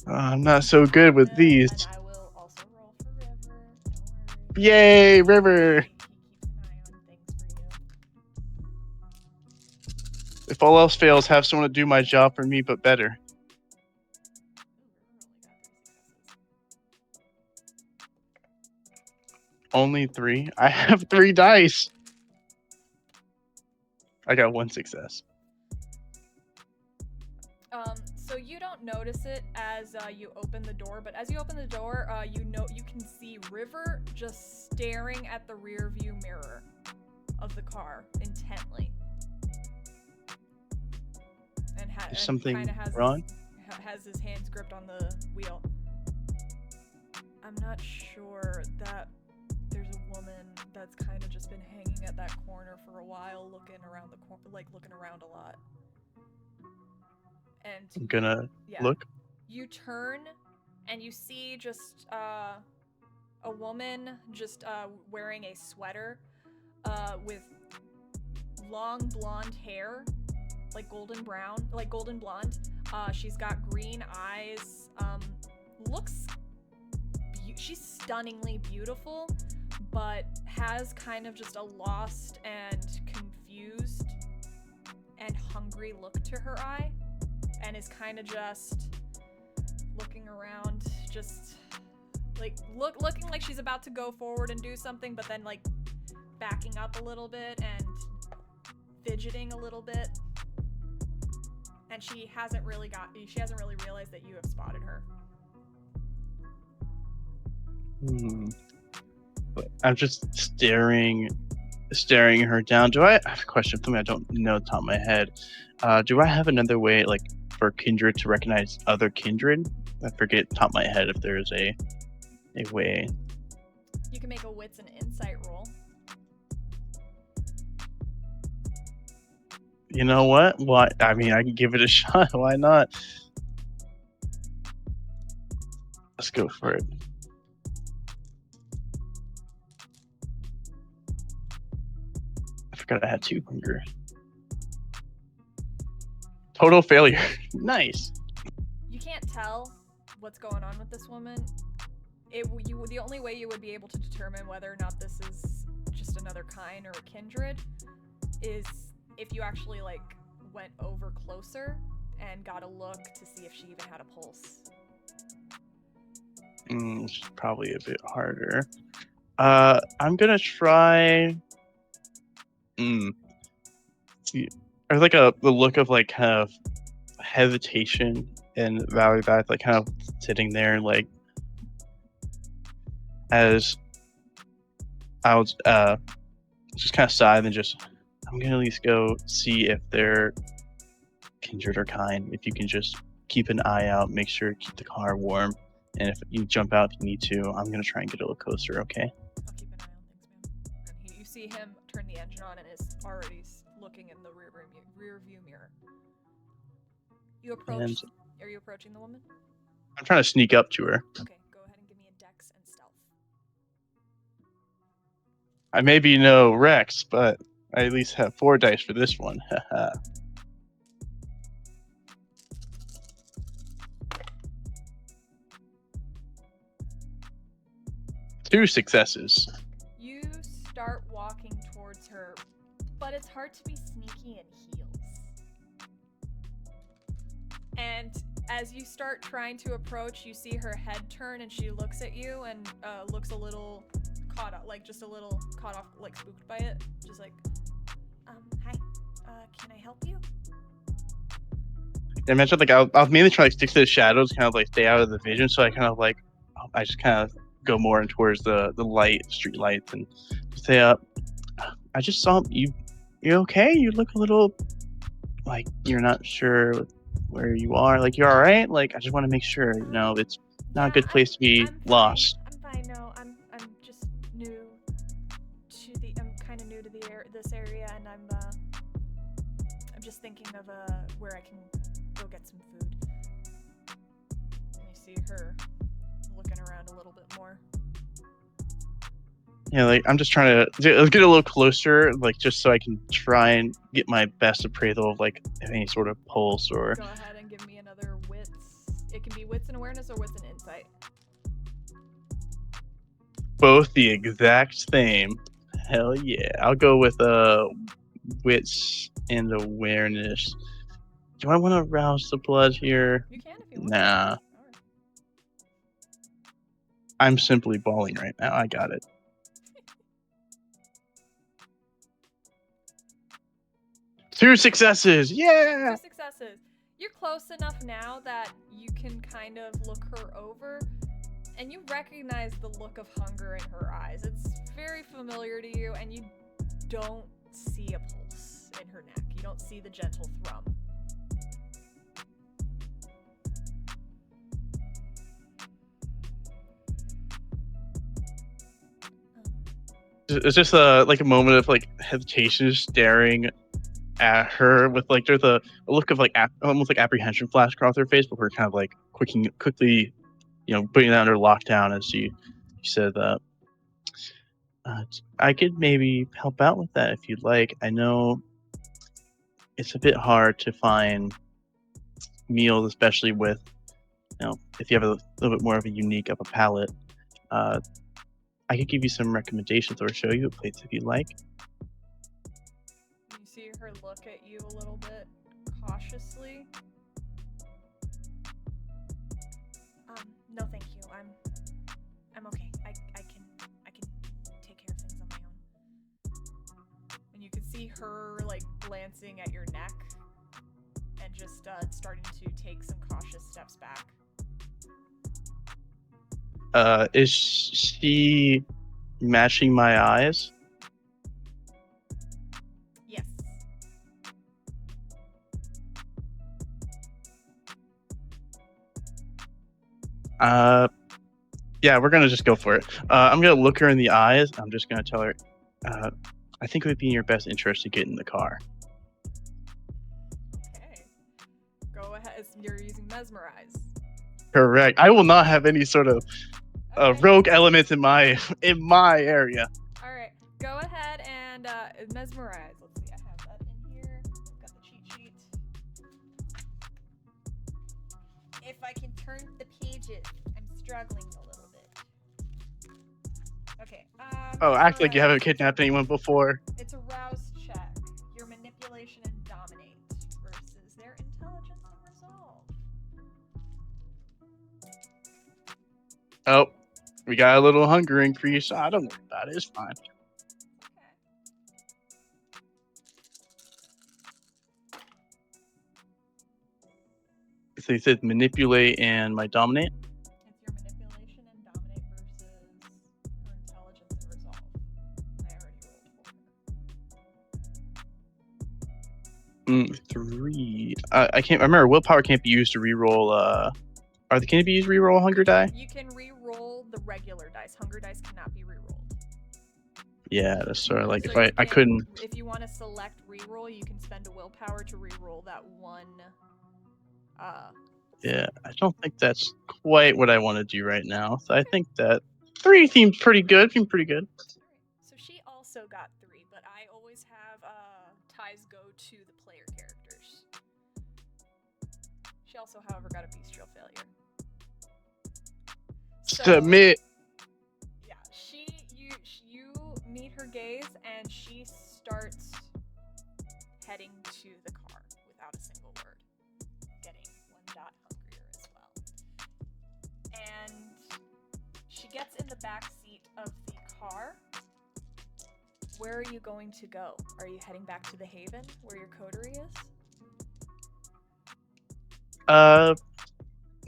I'm not so good with these. And I will also roll for River. Don't worry. Yay, River! He keeps an eye on things for you. If all else fails, have someone to do my job for me, but better. Only 3? I have 3 dice. I got 1 success. So you don't notice it as you open the door, but as you open the door, you can see River just staring at the rear view mirror of the car intently. And Is something kinda wrong? Has his hands gripped on the wheel. I'm not sure that there's a woman that's kind of just been hanging at that corner for a while, looking around looking around a lot. And I'm gonna look. You turn and you see just a woman just wearing a sweater with long blonde hair, like golden blonde. She's got green eyes. She's stunningly beautiful, but has kind of just a lost and confused and hungry look to her eye, and is kind of just looking around, just like looking like she's about to go forward and do something, but then like backing up a little bit and fidgeting a little bit. And she hasn't really realized that you have spotted her. But I'm just staring her down. I have a question, something I don't know off the top of my head. Do I have another way, like, for kindred to recognize other kindred? I forget top of my head if there's a way. wits and insight roll. You know what? What? I mean, I can give it a shot. Why not? Let's go for it. I forgot I had 2 hunger. Total failure. Nice. You can't tell what's going on with this woman. The only way you would be able to determine whether or not this is just another kind or a kindred is if you actually like went over closer and got a look to see if she even had a pulse. It's probably a bit harder. I'm gonna try. See, there's like the look of like kind of hesitation in Valley Bath, like kind of sitting there, like as I was just kind of sigh and just I'm gonna at least go see if they're kindred or kind. If you can just keep an eye out, make sure to keep the car warm, and if you jump out if you need to, I'm gonna try and get a little closer. Okay. I'll keep an eye on things, ma'am. And you see him turn the engine on and is already looking in the rear view mirror. You approach. Are you approaching the woman? I'm trying to sneak up to her. Okay, go ahead and give me a dex and stealth. I may be no Rex, but I at least have 4 dice for this one. Haha. Two successes. You start walking towards her, but it's hard to be sneaky in heels. And as you start trying to approach, you see her head turn and she looks at you and looks a little caught up, like just a little caught off, like spooked by it. Just like, hi, can I help you? I mentioned like I was mainly trying to stick to the shadows, kind of like stay out of the vision. So I kind of like I just kind of go more in towards the light, street lights, and say, I just saw you. You okay? You look a little like you're not sure where you are. Like you're all right. Like I just want to make sure. You know, it's not a good place to be I'm lost. I'm fine. No, I'm just new to the. I'm kind of new to this area, and I'm just thinking of where I can go get some food. And you see her looking around a little bit more. Yeah, like I'm just trying to get a little closer, like just so I can try and get my best appraisal of like any sort of pulse or. Go ahead and give me another wits. It can be wits and awareness or wits and insight. Both the exact same. Hell yeah. I'll go with wits and awareness. Do I want to rouse the blood here? You can if you want. Nah. Alright. I'm simply balling right now. I got it. Two successes. Yeah. 2 successes. You're close enough now that you can kind of look her over, and you recognize the look of hunger in her eyes. It's very familiar to you, and you don't see a pulse in her neck. You don't see the gentle thrum. It's just like a moment of like hesitation, staring at her with like there's a look of like almost like apprehension flash across her face, but we're kind of like quickly, putting that under lockdown as she said that. I could maybe help out with that if you'd like. I know it's a bit hard to find meals, especially with, if you have a little bit more of a unique of a palate. I could give you some recommendations or show you a place if you'd like. You see her look at you a little bit cautiously. No, thank you. I'm okay. I can take care of things on my own. And you can see her like glancing at your neck and just starting to take some cautious steps back. Is she matching my eyes? Yes. Yeah, we're gonna just go for it. I'm gonna look her in the eyes. I'm just gonna tell her, I think it would be in your best interest to get in the car. Okay. Go ahead. You're using mesmerize. Correct. I will not have any sort of Okay. rogue elements in my area. All right. Go ahead and mesmerize. Let's see. I have that in here. Got the cheat sheet. If I can turn the pages, I'm struggling a little bit. Okay. Oh, act like you mesmerize. haven't kidnapped anyone before. It's a rouse check. Your manipulation and dominate versus their intelligence and resolve. Oh, we got a little hunger increase. I don't know about it. It's fine. Okay. So you said manipulate and my dominate. It's your manipulation and dominate versus her intelligence and resolve. I already rolled for her. 3. I can't remember. Willpower can't be used to reroll. Can it be used to reroll hunger die? You can re-roll the regular dice. Hunger dice cannot be re-rolled. Yeah, that's sort of like So if you I can- couldn't. If you want to select re-roll, you can spend a willpower to re-roll that one. Yeah, I don't think that's quite what I want to do right now. So I think that 3 seems pretty good. Seems pretty good. So she also got 3, but I always have ties go to the player characters. She also, however, got a bestial failure. So, Submit. yeah, you meet her gaze, and she starts heading to the car without a single word, getting 1 dot hungrier as well. And she gets in the back seat of the car. Where are you going to go? Are you heading back to the Haven, where your coterie is?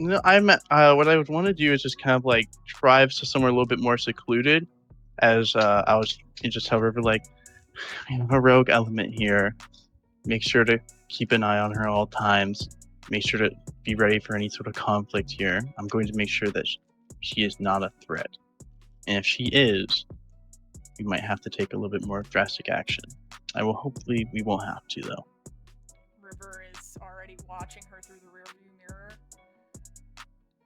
No, what I would want to do is just kind of like drive to somewhere a little bit more secluded, as I was just tell River like, a rogue element here. Make sure to keep an eye on her all times. Make sure to be ready for any sort of conflict here. I'm going to make sure that she is not a threat, and if she is, we might have to take a little bit more drastic action. Hopefully we won't have to though. River is already watching her through the rearview mirror.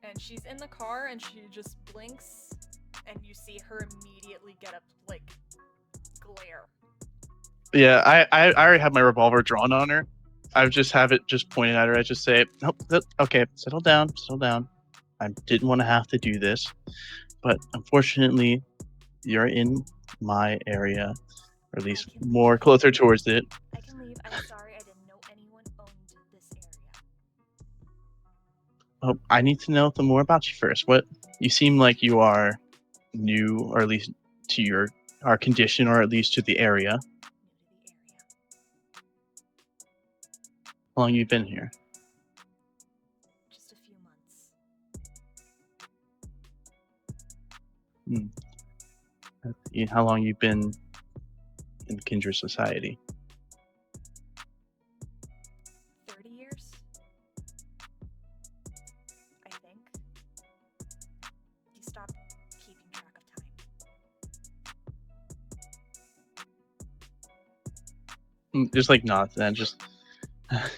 And she's in the car and she just blinks and you see her immediately get up, like, glare. Yeah, I already have my revolver drawn on her. I would just have it just pointed at her. I just say, nope, okay, settle down. I didn't want to have to do this, but unfortunately, you're in my area, or at least more closer towards it. I can leave. I'm sorry, I didn't know anyone owned this area. Oh, I need to know more about you first. You seem like you are new, or at least to our condition, or at least to the area. How long you been here? Just a few months. How long you been in Kindred Society? 30 years? I think. You stopped keeping track of time. Just like not then. Just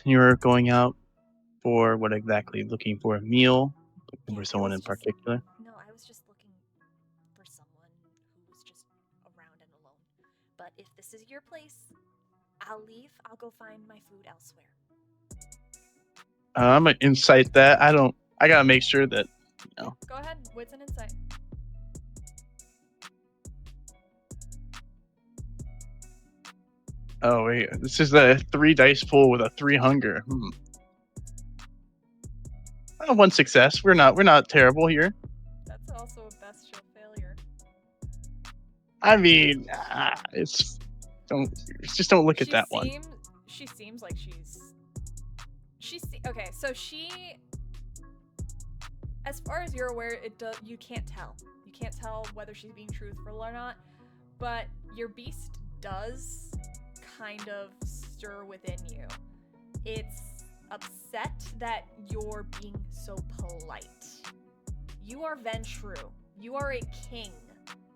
you were going out for what exactly? Looking for a meal? Looking for someone in particular? No, I was just looking for someone who was just around and alone. But if this is your place, I'll leave. I'll go find my food elsewhere. I'm gonna incite that. I gotta make sure that, Go ahead. Wits and insight. Oh wait, this is a 3 dice pool with a 3 hunger. 1 success. We're not terrible here. That's also a bestial failure. I mean, don't look at that one. She seems like okay. So as far as you're aware, you can't tell. You can't tell whether she's being truthful or not. But your beast does kind of stir within you. It's upset that you're being so polite. You are Ventru. You are a king.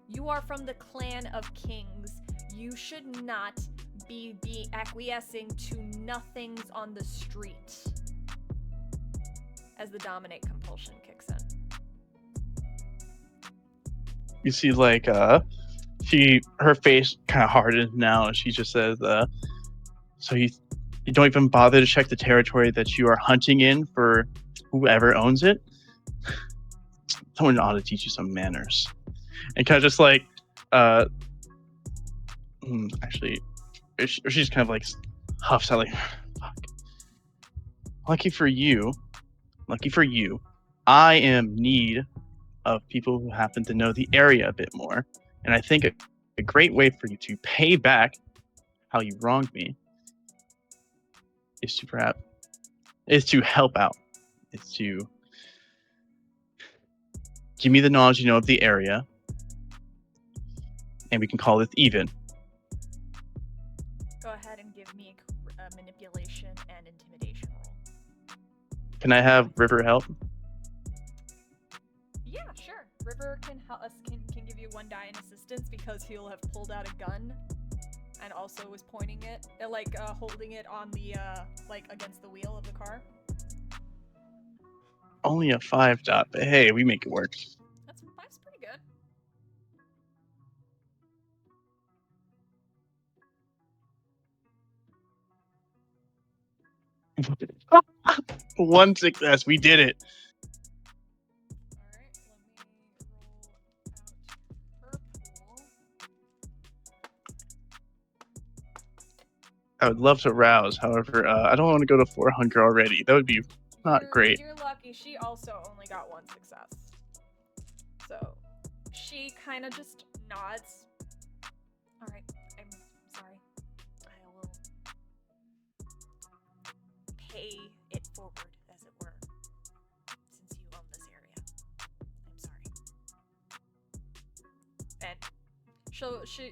You are from the clan of kings. You should not be acquiescing to nothings on the street. As the dominate compulsion kicks in. You see, like, her face kind of hardens now, and she just says, so you don't even bother to check the territory that you are hunting in for whoever owns it? Someone ought to teach you some manners. And kind of just like, actually, she's kind of like huffs out like, fuck. Lucky for you, I am in need of people who happen to know the area a bit more. And I think a great way for you to pay back how you wronged me is to help out. Is to give me the knowledge you know of the area, and we can call this even. Go ahead and give me a manipulation and intimidation roll. Can I have River help? Yeah, sure. River can give you 1 die in assistance because he'll have pulled out a gun and also was pointing it, holding it on the against the wheel of the car. Only a 5 dot, but hey, we make it work. That's pretty good. 1 success, we did it. Alright, let me roll out her pool. I would love to rouse, however, I don't want to go to 400 already. That would be not great. You're lucky. She also only got 1 success. So she kind of just nods. Alright, I'm sorry. I will pay it forward, as it were, since you own this area. I'm sorry. And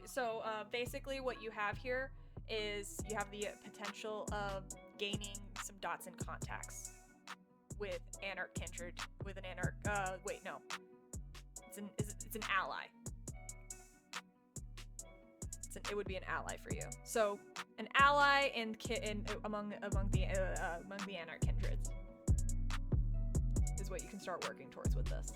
so basically what you have here is you have the potential of gaining some dots and contacts with Anarch Kindred, with an Anarch, wait, no. It's an ally. It would be an ally for you. So, an ally among the Anarch Kindreds is what you can start working towards with this.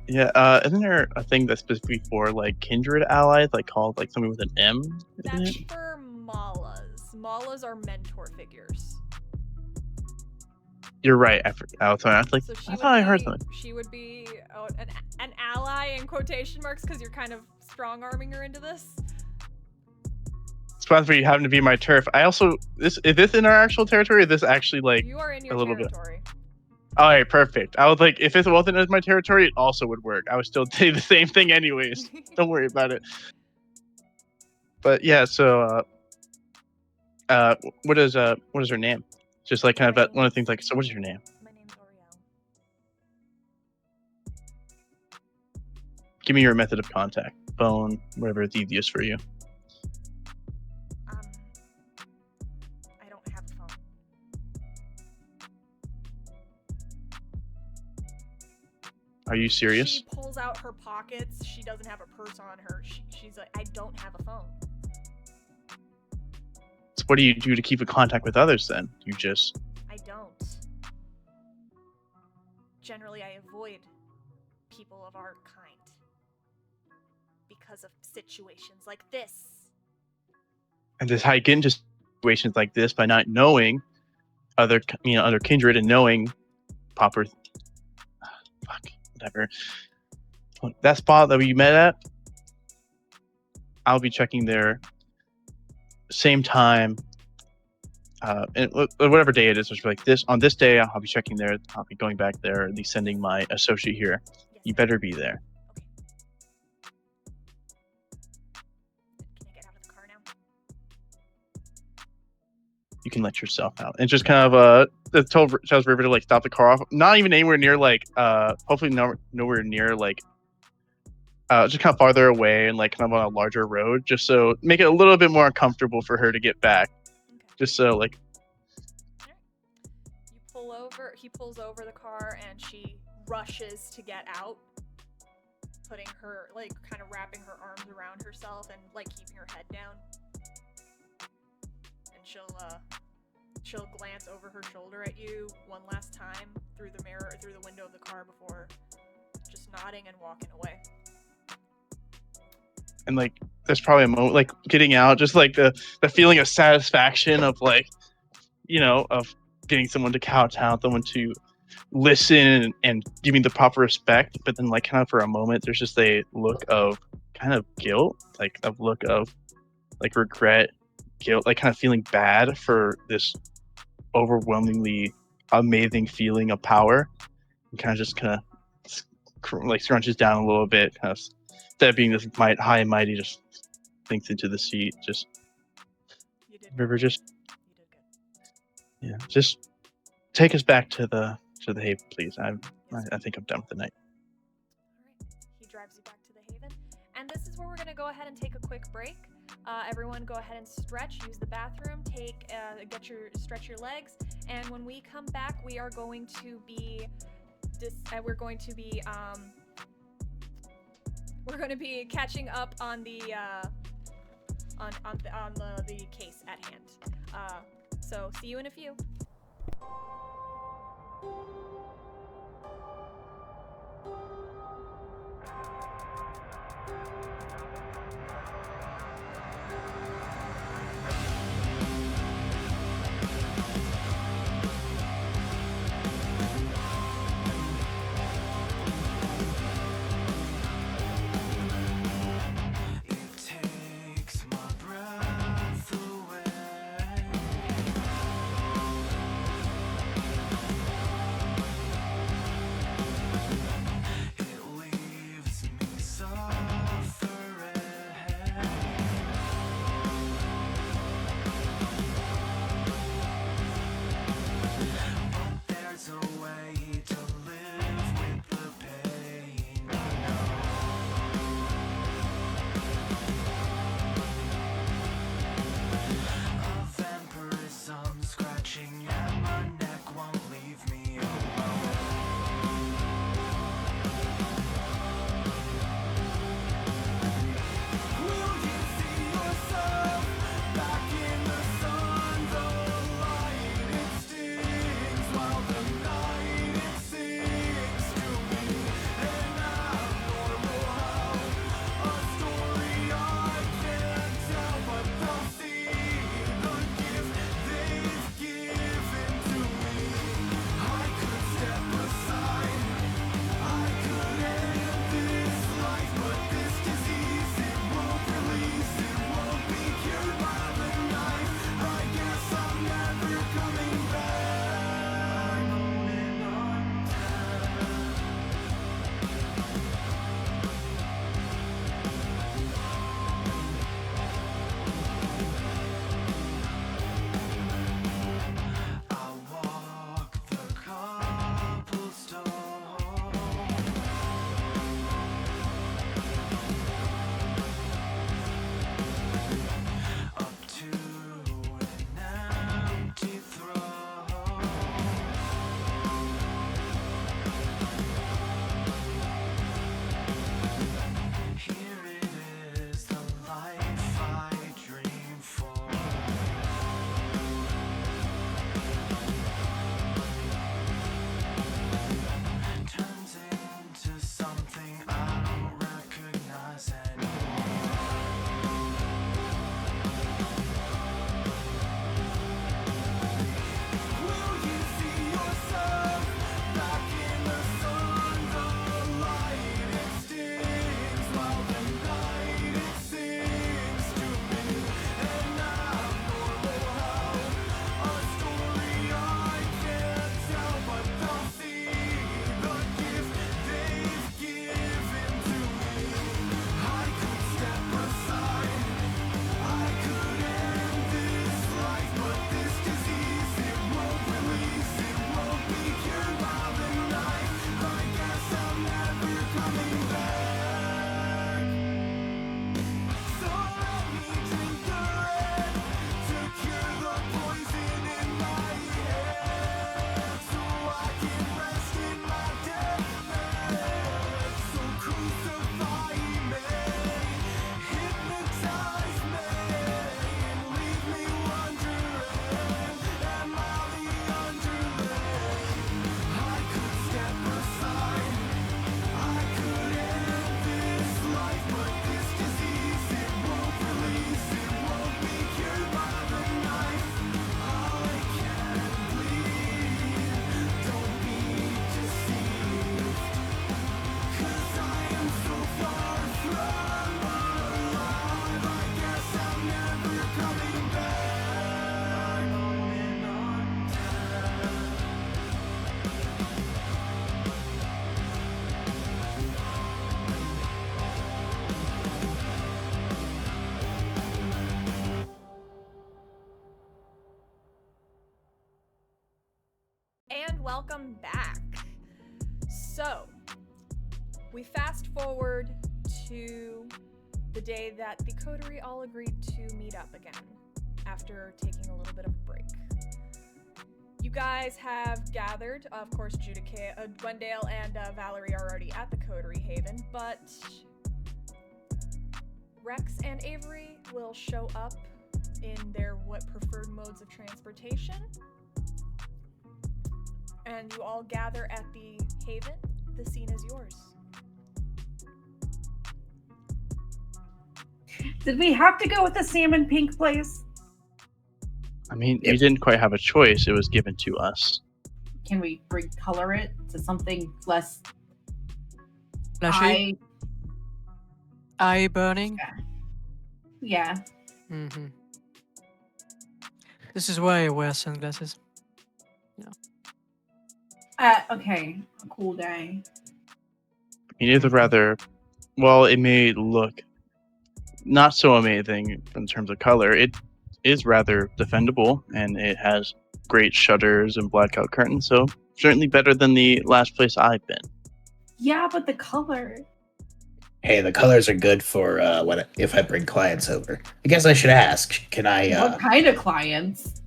Yeah, isn't there a thing that's specifically for like kindred allies, like called like something with an M? That's for Malas. Malas are mentor figures. You're right. I forgot. I was like, So I thought I heard something. She would be an ally in quotation marks because you're kind of strong arming her into this. It's for you having to be my turf. I also is this in our actual territory? Or is this actually like You are in your a little territory. All right, perfect. I was like, if it wasn't as my territory, it also would work. I would still say the same thing anyways. Don't worry about it. But yeah, so what is her name? Just like kind of that one of the things like, so what is your name? My name's Oriel. Give me your method of contact. Phone, whatever is easiest for you. I don't have a phone. Are you serious? She pulls out her pockets. She doesn't have a purse on her. She's like, I don't have a phone. So what do you do to keep in contact with others then? You just... I don't. Generally, I avoid people of our kind because of situations like this. And this how you get into situations like this by not knowing other kindred and knowing proper... Fuck. Whatever. That spot that we met at, I'll be checking there same time, and whatever day it is. It's like this on this day, I'll be checking there. I'll be going back there, at least sending my associate here. Yes, You better be there. Okay. Can I get out of the car now? You can let yourself out, and just kind of tells River to like stop the car off. Not even anywhere near like hopefully nowhere near like just kind of farther away and like kind of on a larger road, just so make it a little bit more uncomfortable for her to get back. Okay. Just so like All right. You pull over. He pulls over the car, and she rushes to get out, putting her, like, kind of wrapping her arms around herself and, like, keeping her head down. And she'll glance over her shoulder at you one last time through the mirror, or through the window of the car before just nodding and walking away. And like, there's probably a moment, like getting out, just like the feeling of satisfaction of like, you know, of getting someone to kowtow, someone to listen and giving the proper respect. But then like kind of for a moment, there's just a look of kind of guilt, like a look of like regret, guilt, like kind of feeling bad for this overwhelmingly amazing feeling of power. And kind of just kind of like scrunches down a little bit, kind of instead of being this high and mighty, just sinks into the seat. Just River, just You did good. yeah, just take us back to the haven, please. I think I'm done with the night. Alright, he drives you back to the haven. And this is where we're going to go ahead and take a quick break. Everyone go ahead and stretch, use the bathroom, stretch your legs. And when we come back, we are going to be catching up on the the case at hand. So see you in a few. welcome back. So, we fast forward to the day that the coterie all agreed to meet up again after taking a little bit of a break. You guys have gathered, of course, Gwendale and Valerie are already at the coterie haven, but Rex and Avery will show up in their preferred modes of transportation. And you all gather at the haven. The scene is yours. Did we have to go with the salmon pink place? I mean, we didn't quite have a choice. It was given to us. Can we recolor it to something less Flashy? Eye burning? Yeah. Mm-hmm. This is why I wear sunglasses. Okay. A cool day. I mean, it's rather, well, it may look not so amazing in terms of color. It is rather defendable, and it has great shutters and blackout curtains, so certainly better than the last place I've been. Yeah, but the color. Hey, the colors are good for if I bring clients over. I guess I should ask. Can I? What kind of clients?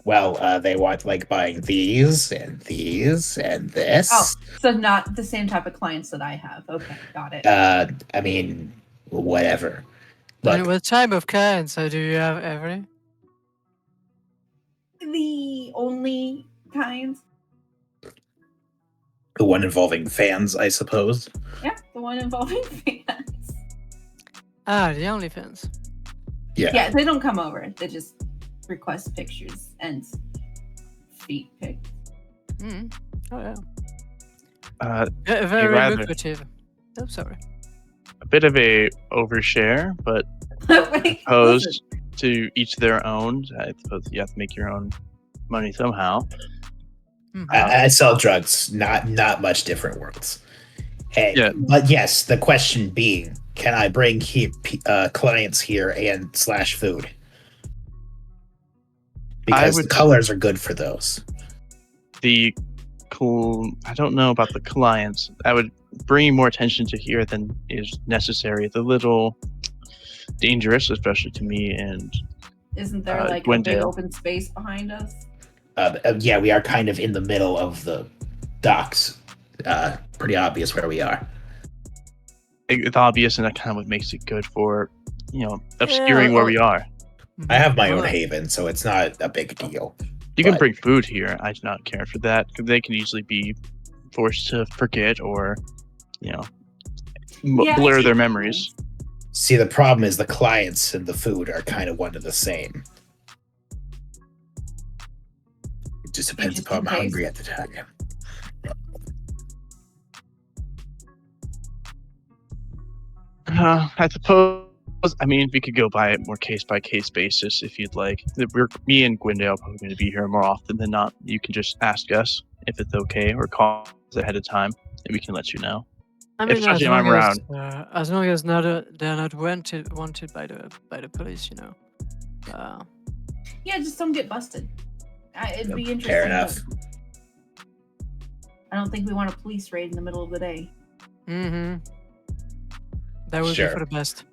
Well, they want like buying these and these and this. Oh, so not the same type of clients that I have. Okay, got it. I mean, whatever. And Look, what type of kinds do you have, Avery? The only kinds. the one involving fans, I suppose. Yeah, the one involving fans. Ah, the OnlyFans. Yeah, they don't come over. They just request pictures and feet pics. Mm. Oh yeah. Very Very lucrative. Oh, sorry. A bit of a overshare, but Wait, opposed listen. to each their own. I suppose you have to make your own money somehow. Mhm. I sell drugs, not much different worlds. Hey, Yeah. but yes, the question being, can I bring clients here and / food? Because the colors are good for those. I don't know about the clients. I would bring more attention to here than is necessary. It's a little dangerous, especially to me and Isn't there like a big Gwendale. open space behind us? Yeah, we are kind of in the middle of the docks. Pretty obvious where we are. It's obvious, and that kind of what makes it good for, obscuring where we are. I have my own Alright. haven, so it's not a big deal. You can But- bring food here. I do not care for that, because they can easily be forced to forget or, Yeah, blur I their see. memories. See, the problem is the clients and the food are kind of one and the same. It just depends if I'm Interesting hungry at the time. I suppose. I mean, we could go by it more case by case basis if you'd like. Me and Gwendale are probably going to be here more often than not. You can just ask us if it's okay, or call us ahead of time, and we can let you know. I mean, Especially if I'm around. As long as they're not wanted by the police, you know. Yeah, just don't get busted. It'd be Fair interesting. enough. but I don't think we want a police raid in the middle of the day. Mm-hmm. That would Sure. be for the best.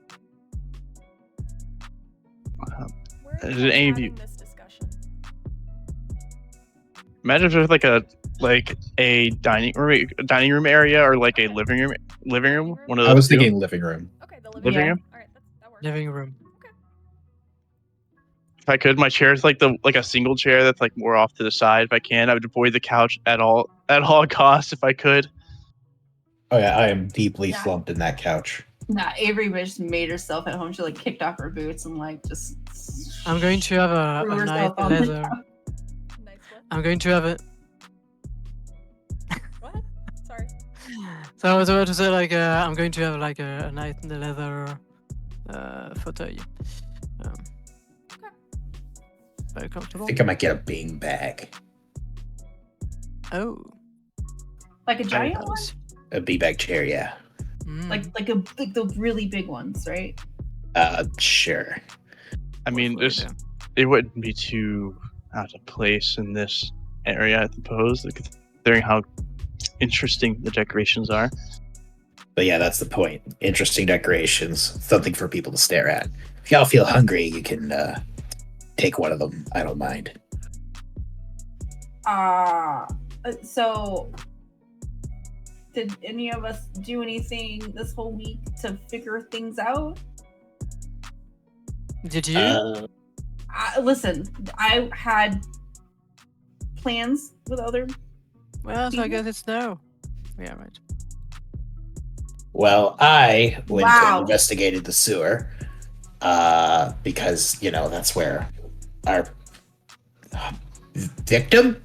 Where are Is you it guys any of having you- this discussion? Imagine if there's like a dining room area, or like a living room. One of those. I was two. thinking living room. Okay, the Living living room? All right, that works. Living room. If I could, my chair's like a single chair that's like more off to the side. If I can, I would avoid the couch at all costs if I could. Oh yeah, I am deeply Yeah. slumped in that couch. Nah, Avery just made herself at home. She like kicked off her boots and like just. I'm going to have threw a night herself on the leather. couch. Nice one. I'm going to have a. What? Sorry. So I was about to say I'm going to have like a night in the leather fauteuil. Very I comfortable. think I might get a Bing bag. Oh. Like a giant one, Nice. A beanbag chair, yeah. Mm. like the really big ones, right? Sure. I mean, Hopefully, yeah. it wouldn't be too out of place in this area, I suppose, considering how interesting the decorations are. But yeah, that's the point. Interesting decorations, something for people to stare at. If y'all feel hungry, you can take one of them. I don't mind. So did any of us do anything this whole week to figure things out? Did you? Listen, I had plans with other. Well, so I guess it's no. Yeah, right. Well, I went Wow. and investigated the sewer because, that's where our victim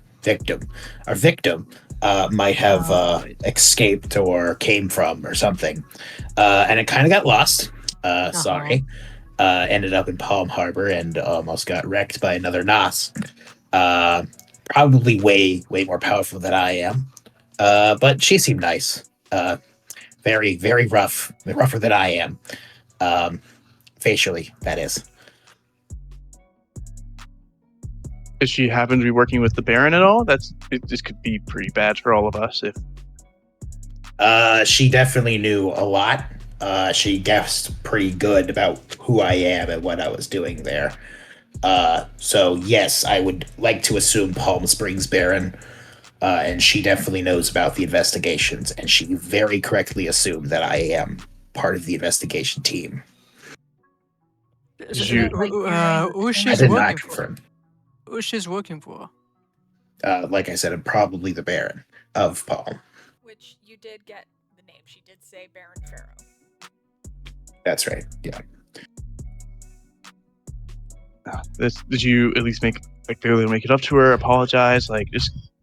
might have escaped or came from or something. And it kind of got lost. Sorry. Ended up in Palm Harbor and almost got wrecked by another Nos. Probably way more powerful than I am. But she seemed nice. Very, very rougher than I am. Facially, that is. Does she happen to be working with the Baron at all? This could be pretty bad for all of us if. She definitely knew a lot. She guessed pretty good about who I am and what I was doing there. So yes, I would like to assume Palm Springs Baron. And she definitely knows about the investigations, and she very correctly assumed that I am part of the investigation team. Who she's I did working not for? confirm. Who she's working for? Like I said, I'm probably the Baron of Palm. Which you did get the name. She did say Baron Pharaoh. That's right. Yeah. Did you at least make it up to her? Apologize.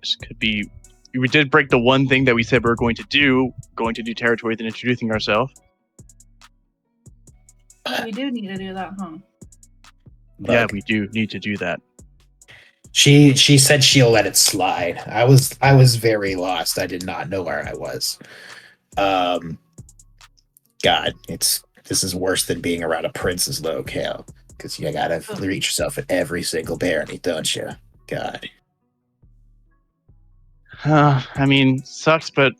This could be. We did break the one thing that we said we were going to do territory, then introducing ourselves. We do need to do that, huh? But yeah, we do need to do that. She said she'll let it slide. I was very lost. I did not know where I was. God, this is worse than being around a prince's locale, because you gotta reach yourself at every single barony, don't you? God. Sucks, but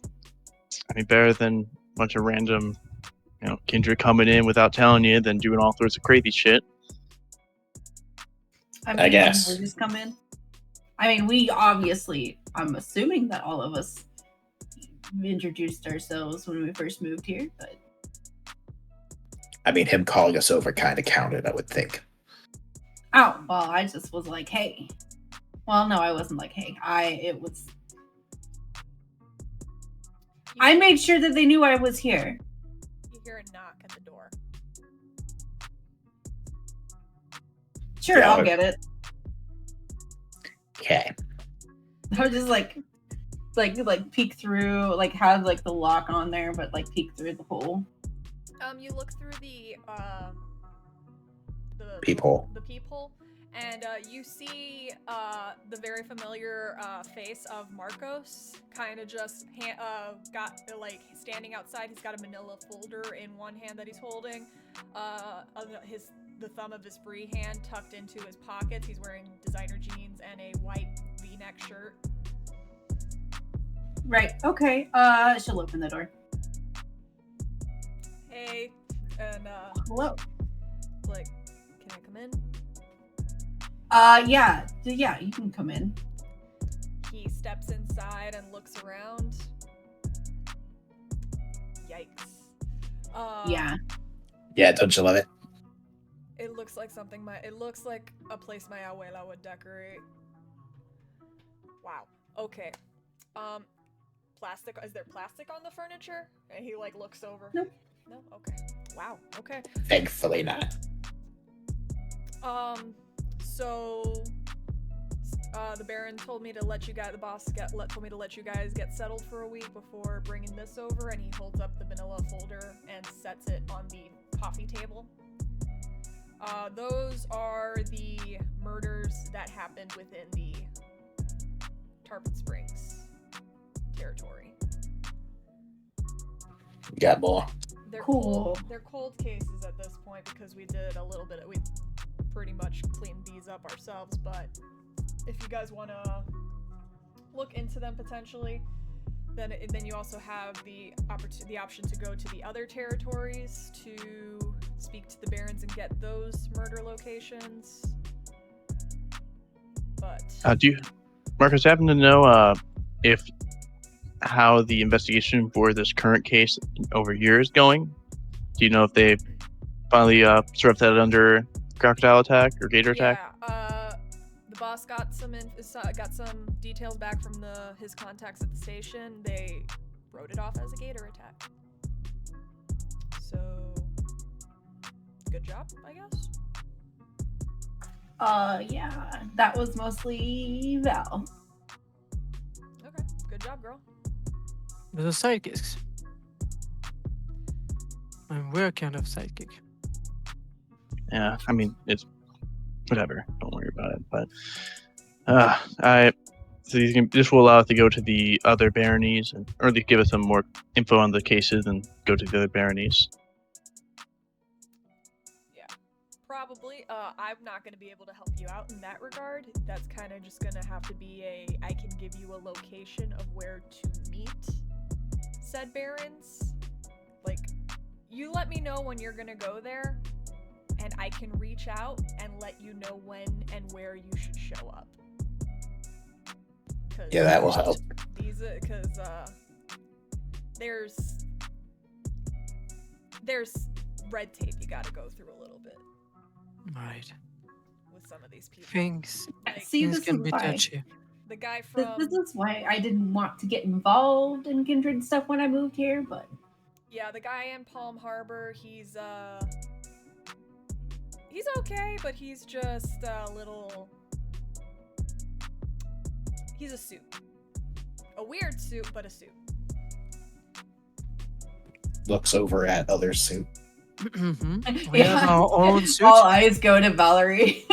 better than a bunch of random, kindred coming in without telling you, than doing all sorts of crazy shit. I guess. We just come in. We obviously, I'm assuming that all of us introduced ourselves when we first moved here, but him calling us over kind of counted, I would think. Oh, well, I just was like, hey. Well, no, I wasn't like, hey. I made sure that they knew I was here. You hear a knock at the door. Sure, Yeah, I'll get it. Okay. I was just like peek through, have the lock on there, but peek through the hole. You look through the peephole. The peephole, and you see the very familiar face of Marcos, kind of just got standing outside. He's got a manila folder in one hand that he's holding, the thumb of his free hand tucked into his pockets. He's wearing designer jeans and a white V-neck shirt. Right. Okay. She'll open the door. Hey, and hello. Can I come in? Yeah, you can come in. He steps inside and looks around. Yikes. Yeah, don't you love it? It looks like it looks like a place my abuela would decorate. Wow. Okay. Plastic, is there plastic on the furniture? And he looks over. Nope. No? Okay. Wow. Okay. Thankfully not. So the Baron told me to let you guys, the boss told me to let you guys get settled for a week before bringing this over, and he holds up the manila folder and sets it on the coffee table. Those are the murders that happened within the Tarpon Springs territory. We got more. They're cool. They're cold cases at this point because we did a little bit. We pretty much cleaned these up ourselves. But if you guys want to look into them potentially. Then you also have the option to go to the other territories to speak to the barons and get those murder locations. But Do you, Marcus, happen to know if how the investigation for this current case over here is going? Do you know if they finally swept that under crocodile attack or gator attack? Yeah, the boss got some details back from his contacts at the station. They wrote it off as a gator attack. So, good job, I guess. Yeah, that was mostly Val. Okay, good job, girl. With the sidekicks. And we're kind of sidekick. Yeah, I mean, it's whatever. Don't worry about it. But so this will allow us to go to the other baronies, or at least give us some more info on the cases and go to the other baronies. Yeah, probably. I'm not going to be able to help you out in that regard. That's kind of just going to have to be I can give you a location of where to meet said barons. Like, you let me know when you're going to go there, and I can reach out and let you know when and where you should show up. Yeah, that will help. Because there's red tape you got to go through a little bit Right. with some of these people. Things See, things this can is be why. touchy. The guy This from is why I didn't want to get involved in kindred stuff when I moved here, but the guy in Palm Harbor, he's okay, but he's just a little. He's a suit. A weird suit, but a suit. Looks over at other suit. We have our own suit. all eyes go to Valerie.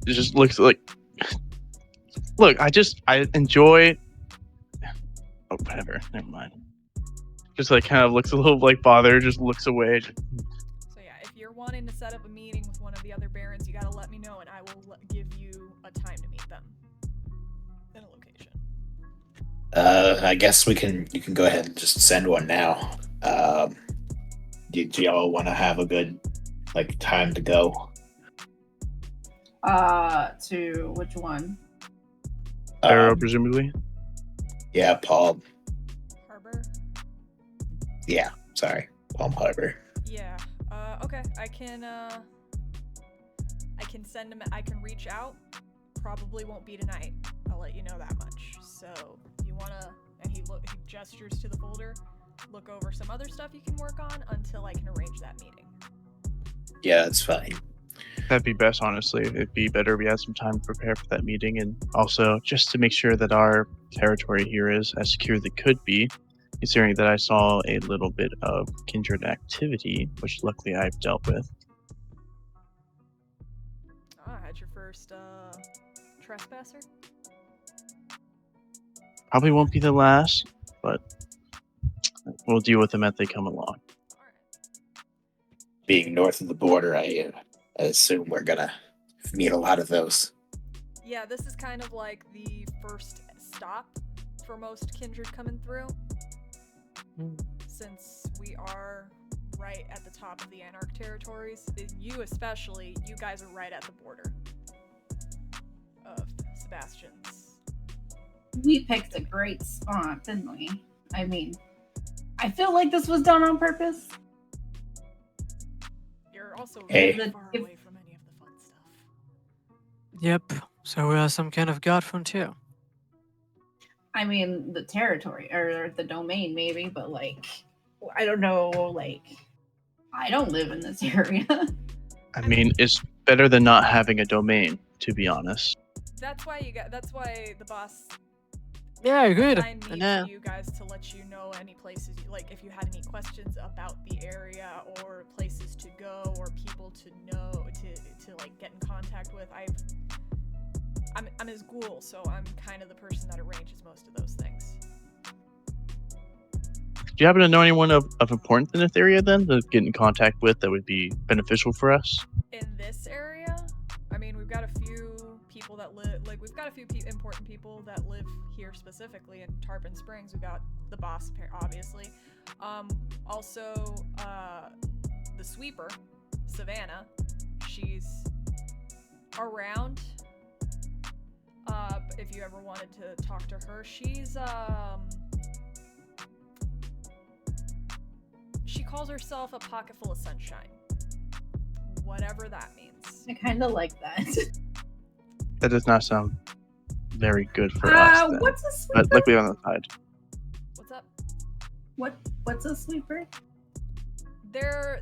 It just looks like. Look, I enjoy. Oh, whatever. Never mind. Just like kind of looks a little like bothered. Just looks away. So yeah, if you're wanting to set up a meeting with one of the other barons, you gotta let me know, and I will give you a time to meet them in a location. I guess you can go ahead and just send one now. Do y'all want to have a good time to go? To which one? Arrow, presumably. Yeah, Palm. Harbor? Yeah, sorry, Palm Harbor. Yeah. Okay. I can send him. I can reach out. Probably won't be tonight. I'll let you know that much. So if you wanna, and he gestures to the folder. Look over some other stuff you can work on until I can arrange that meeting. Yeah, that's fine. That'd be best, honestly. It'd be better if we had some time to prepare for that meeting, and also just to make sure that our territory here is as secure as it could be, considering that I saw a little bit of kindred activity, which luckily I've dealt with. I had your first trespasser. Probably won't be the last, but we'll deal with them as they come along. Being north of the border, I assume we're gonna meet a lot of those. Yeah, this is kind of like the first stop for most kindred coming through. Since we are right at the top of the Anarch territories, you especially, you guys are right at the border of Sebastian's. We picked a great spot, didn't we? I mean, I feel like this was done on purpose. You're also Hey. really far away from any of the fun stuff. Yep. So we are some kind of god frontier. I mean, the territory or the domain, maybe, but I don't know. I don't live in this area. I mean, it's better than not having a domain, to be honest. That's why the boss Yeah, good. assigned me And to you guys to let you know any places, if you had any questions about the area or places to go or people to know to get in contact with. I'm his ghoul, so I'm kind of the person that arranges most of those things. Do you happen to know anyone of importance in this area then to get in contact with that would be beneficial for us? In this area, I mean, we've got a few people people that live, like, we've got a few important people that live here specifically in Tarpon Springs. We got the boss, obviously. Also, the sweeper, Savannah. She's around. If you ever wanted to talk to her, she's, she calls herself a pocket full of sunshine. Whatever that means. I kind of like that. That does not sound very good for us. Then. What's a sweeper? But luckily on the side. What's up? What's a sweeper? They're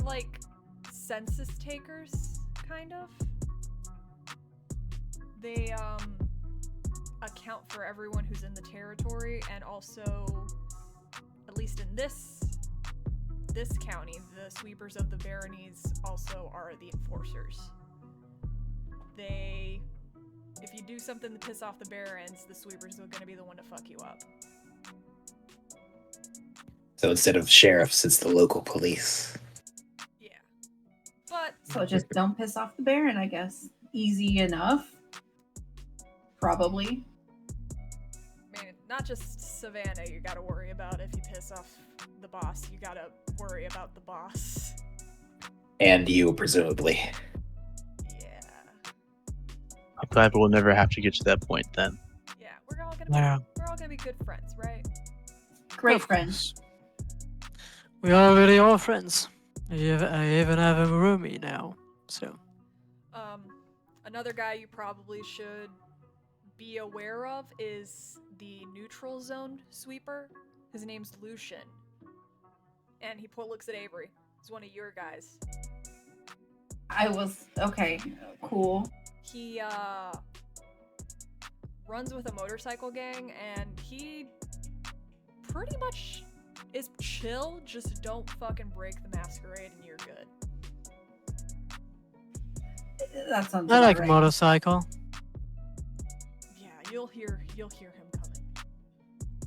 like census takers, kind of. They account for everyone who's in the territory, and also, at least in this county, the sweepers of the baronies also are the enforcers. If you do something to piss off the barons, the sweepers are gonna be the one to fuck you up. So instead of sheriffs, it's the local police. Yeah. But So just don't piss off the Baron, I guess. Easy enough. Probably. I mean, not just Savannah you gotta worry about if you piss off the boss. You gotta worry about the boss. And you, presumably. Yeah. I'm glad we'll never have to get to that point then. Yeah, we're all Yeah. gonna be good friends, right? Great Of friends. course. We already are friends. I even have a roomie now, so. Another guy you probably should be aware of is the neutral zone sweeper. His name's Lucian. And he looks at Avery. He's one of your guys. Okay, cool. He runs with a motorcycle gang, and he pretty much is chill. Just don't fucking break the Masquerade and you're good. That sounds I about like right. motorcycle. Yeah, you'll hear him coming.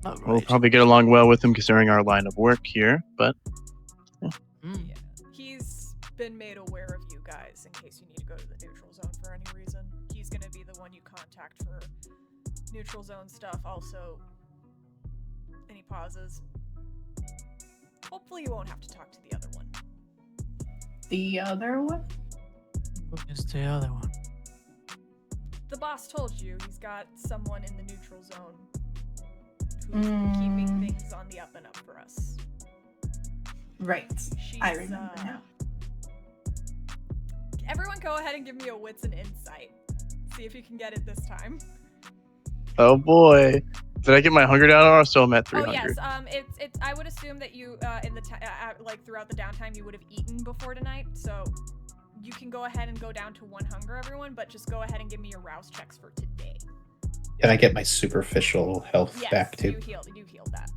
Not We'll right. probably get along well with him considering our line of work here, but Mm. Yeah. He's been made aware of you guys in case you need to go to the neutral zone for any reason. He's gonna be the one you contact for neutral zone stuff. Also, and he pauses. Hopefully you won't have to talk to the other one. The other one? Who's the other one? The boss told you he's got someone in the neutral zone who's keeping things on the up and up for us. Right. She's, I remember now. Everyone go ahead and give me a wits and insight. See if you can get it this time. oh boy. Did I get my hunger down or so I'm at Oh 300? yes, it's. I would assume that you, in the like throughout the downtime, you would have eaten before tonight. So you can go ahead and go down to 1 hunger, everyone. But just go ahead and give me your rouse checks for today. Can I get my superficial health Yes, back too? you healed that.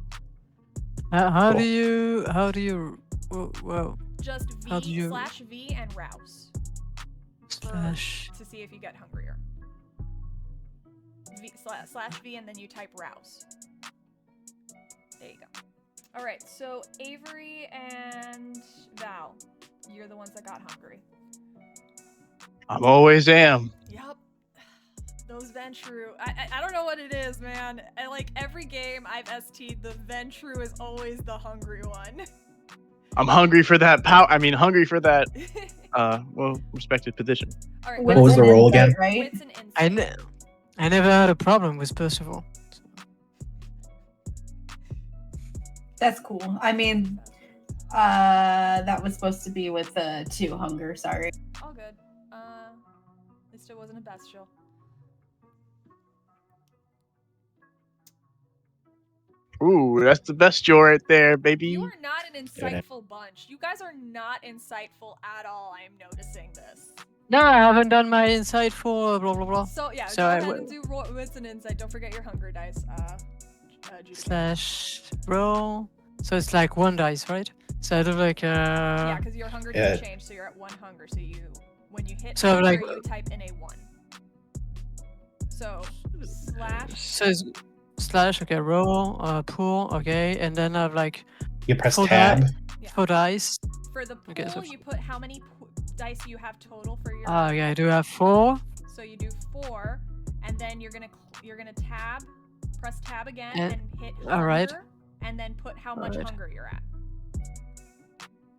How Cool. do you? Well, Just How do you- V/V and rouse slash. to see if you get hungrier. /V and then you type rouse. There you go. All right, so Avery and Val, you're the ones that got hungry. I'm always am. Yep. Those Ventru. I don't know what it is, man. Like every game I've ST'd, the Ventru is always the hungry one. I'm hungry for that hungry for that respected position. All right. What was the roll again? Right? Wits and insight. I never had a problem with Percival. That's cool. I mean, that was supposed to be with 2 hunger, sorry. All good. At least it wasn't a bestial. Ooh, that's the best Joe right there, baby. You are not an insightful bunch. You guys are not insightful at all. I am noticing this. No, I haven't done my insightful blah blah blah. So yeah, So go I ahead will- and do wits and insight. Don't forget your hunger dice. Judy. Slash roll. So it's like 1 dice, right? So I do like Yeah, because your hunger yeah. did change, so you're at 1 hunger. So when you hit So, hunger, like- you type in a 1. So slash. So it's slash okay roll pool okay and then I have like You press Hold tab. Yeah. 4 dice. For the pool, Okay, so- you put how many dice you have total for your. Okay, I do have 4. So you do 4, and then you're gonna press tab again, And- and hit hunger, all right. and then put how much Alright. hunger you're at.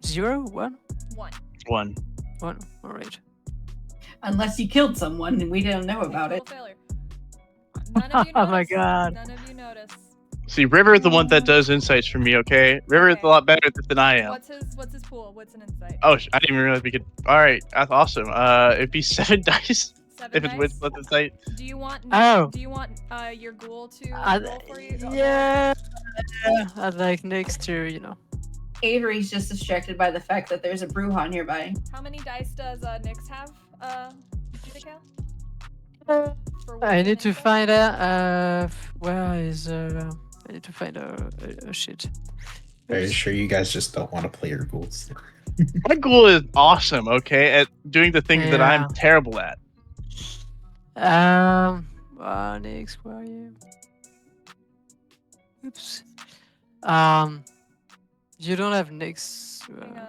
0, 1, 1. 1. 1. All right. Unless you killed someone and we didn't know about it. Failure. None of you notice. Oh my God. None of you notice. See, River is the one that does insights for me, okay? River is Okay. a lot better at this than I am. What's his pool? What's an insight? Oh, I didn't even realize we could. Alright, that's awesome. It'd be 7 dice 7 if it's with dice? what's insight. Do you want Oh. Do you want your ghoul to I- roll for you? Yeah. I'd like Nyx to, Avery's just distracted by the fact that there's a Bruja nearby. How many dice does Nyx have? Judica? For I wisdom need to and find out where is I need to find a shit. Very Oops. sure you guys just don't want to play your ghouls. My ghoul is awesome, okay, at doing the things that Yeah. I'm terrible at. Nyx, where are you? Oops. You don't have Nyx. Hang by on, the way,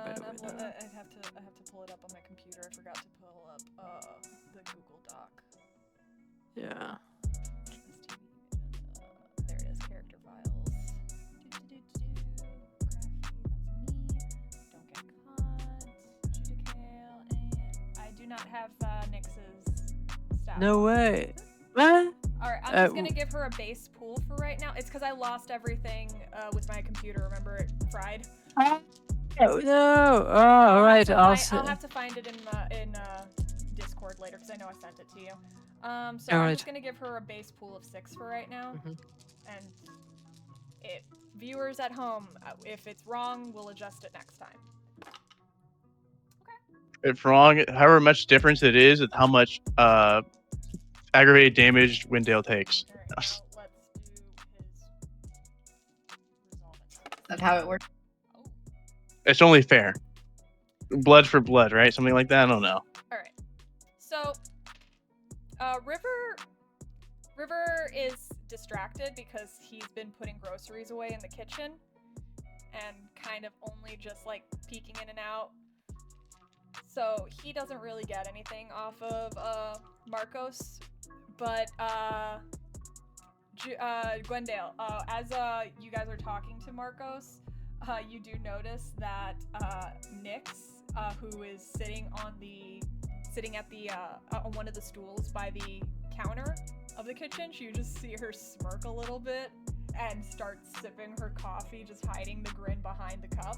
I no. have to pull it up on my computer. I forgot to pull up the Google Doc. Yeah. There it is, character files. Crafty, that's me. Don't get caught. Judicale, and I do not have Nyx's stats. No way. What? Alright, I'm just gonna give her a base pool for right now. It's because I lost everything with my computer. Remember, it fried. Oh no! Oh, all right. I'll I'll have to find it in Discord later because I know I sent it to you. So I'm Alright. just gonna give her a base pool of 6 for right now. Mhm. And viewers at home, if it's wrong, we'll adjust it next time. If wrong, however much difference it is, how much aggravated damage Windale takes. All right, so let's do his resolvent. That's how it works. Oh, It's only fair. Blood for blood, right? Something like that. I don't know. all right. So, River is distracted because he's been putting groceries away in the kitchen and kind of only just like peeking in and out. So he doesn't really get anything off of Marcos, but Gwendale, as you guys are talking to Marcos, you do notice that Nyx, who is sitting at the on one of the stools by the counter of the kitchen, you just see her smirk a little bit and start sipping her coffee, just hiding the grin behind the cup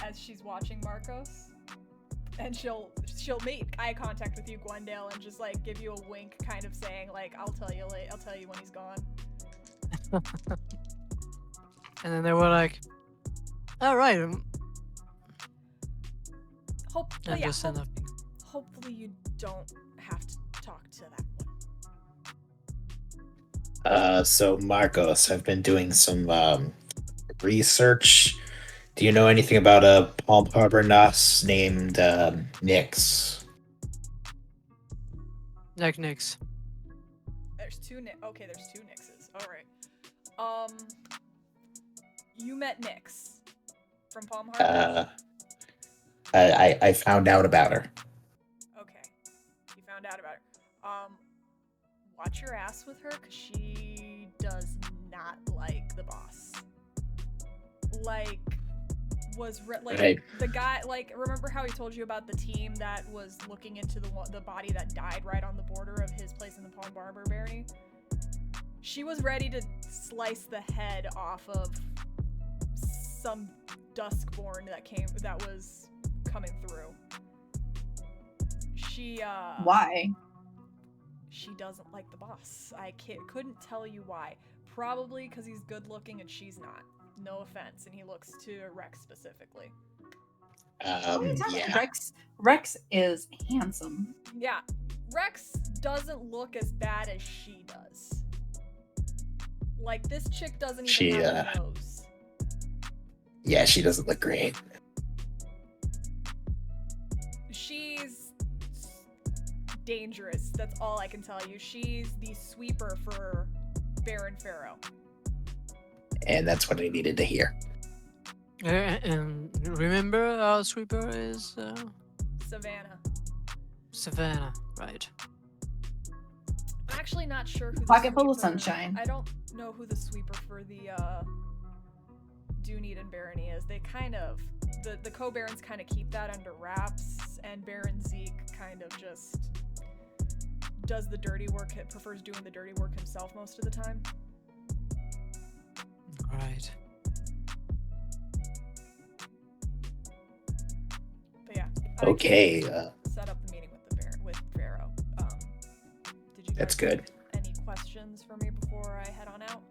as she's watching Marcos. And she'll make eye contact with you, Gwendale, and just like give you a wink, kind of saying like, I'll tell you when he's gone. And then they were like, all right. Hopefully, Just end up. hopefully you don't have to talk to that one. So Marcos, I've been doing some research. Do you know anything about a Palm Harbor Nos named Nyx? Like Nyx. There's two Nyxes. All right. You met Nyx from Palm Harbor. I found out about her. Okay, you found out about her. Watch your ass with her, cause she does not like the boss. Like, Right. the guy. Like, remember how he told you about the team that was looking into the body that died right on the border of his place in the Palm Harbor Berry? She was ready to slice the head off of some Duskborn that was coming through. She Why? She doesn't like the boss. I couldn't tell you why. Probably because he's good looking and she's not. No offense, and he looks to Rex specifically. Yeah. Rex is handsome. Yeah, Rex doesn't look as bad as she does. Like, this chick doesn't even have a nose. Yeah, she doesn't look great. She's dangerous. That's all I can tell you. She's the sweeper for Baron Pharaoh. And that's what I needed to hear. And remember our sweeper is Savannah. Savannah, right? I'm actually not sure who the Pocket full of sweeper- sunshine. I don't know who the sweeper for the Dunede and Barony is. They kind of the co-barons kind of keep that under wraps, and Baron Zeke kind of just does the dirty work. Prefers doing the dirty work himself most of the time. Right. But yeah. Okay, Set up the meeting with Pharaoh. Did you? That's guys have good. Any questions for me before I head on out?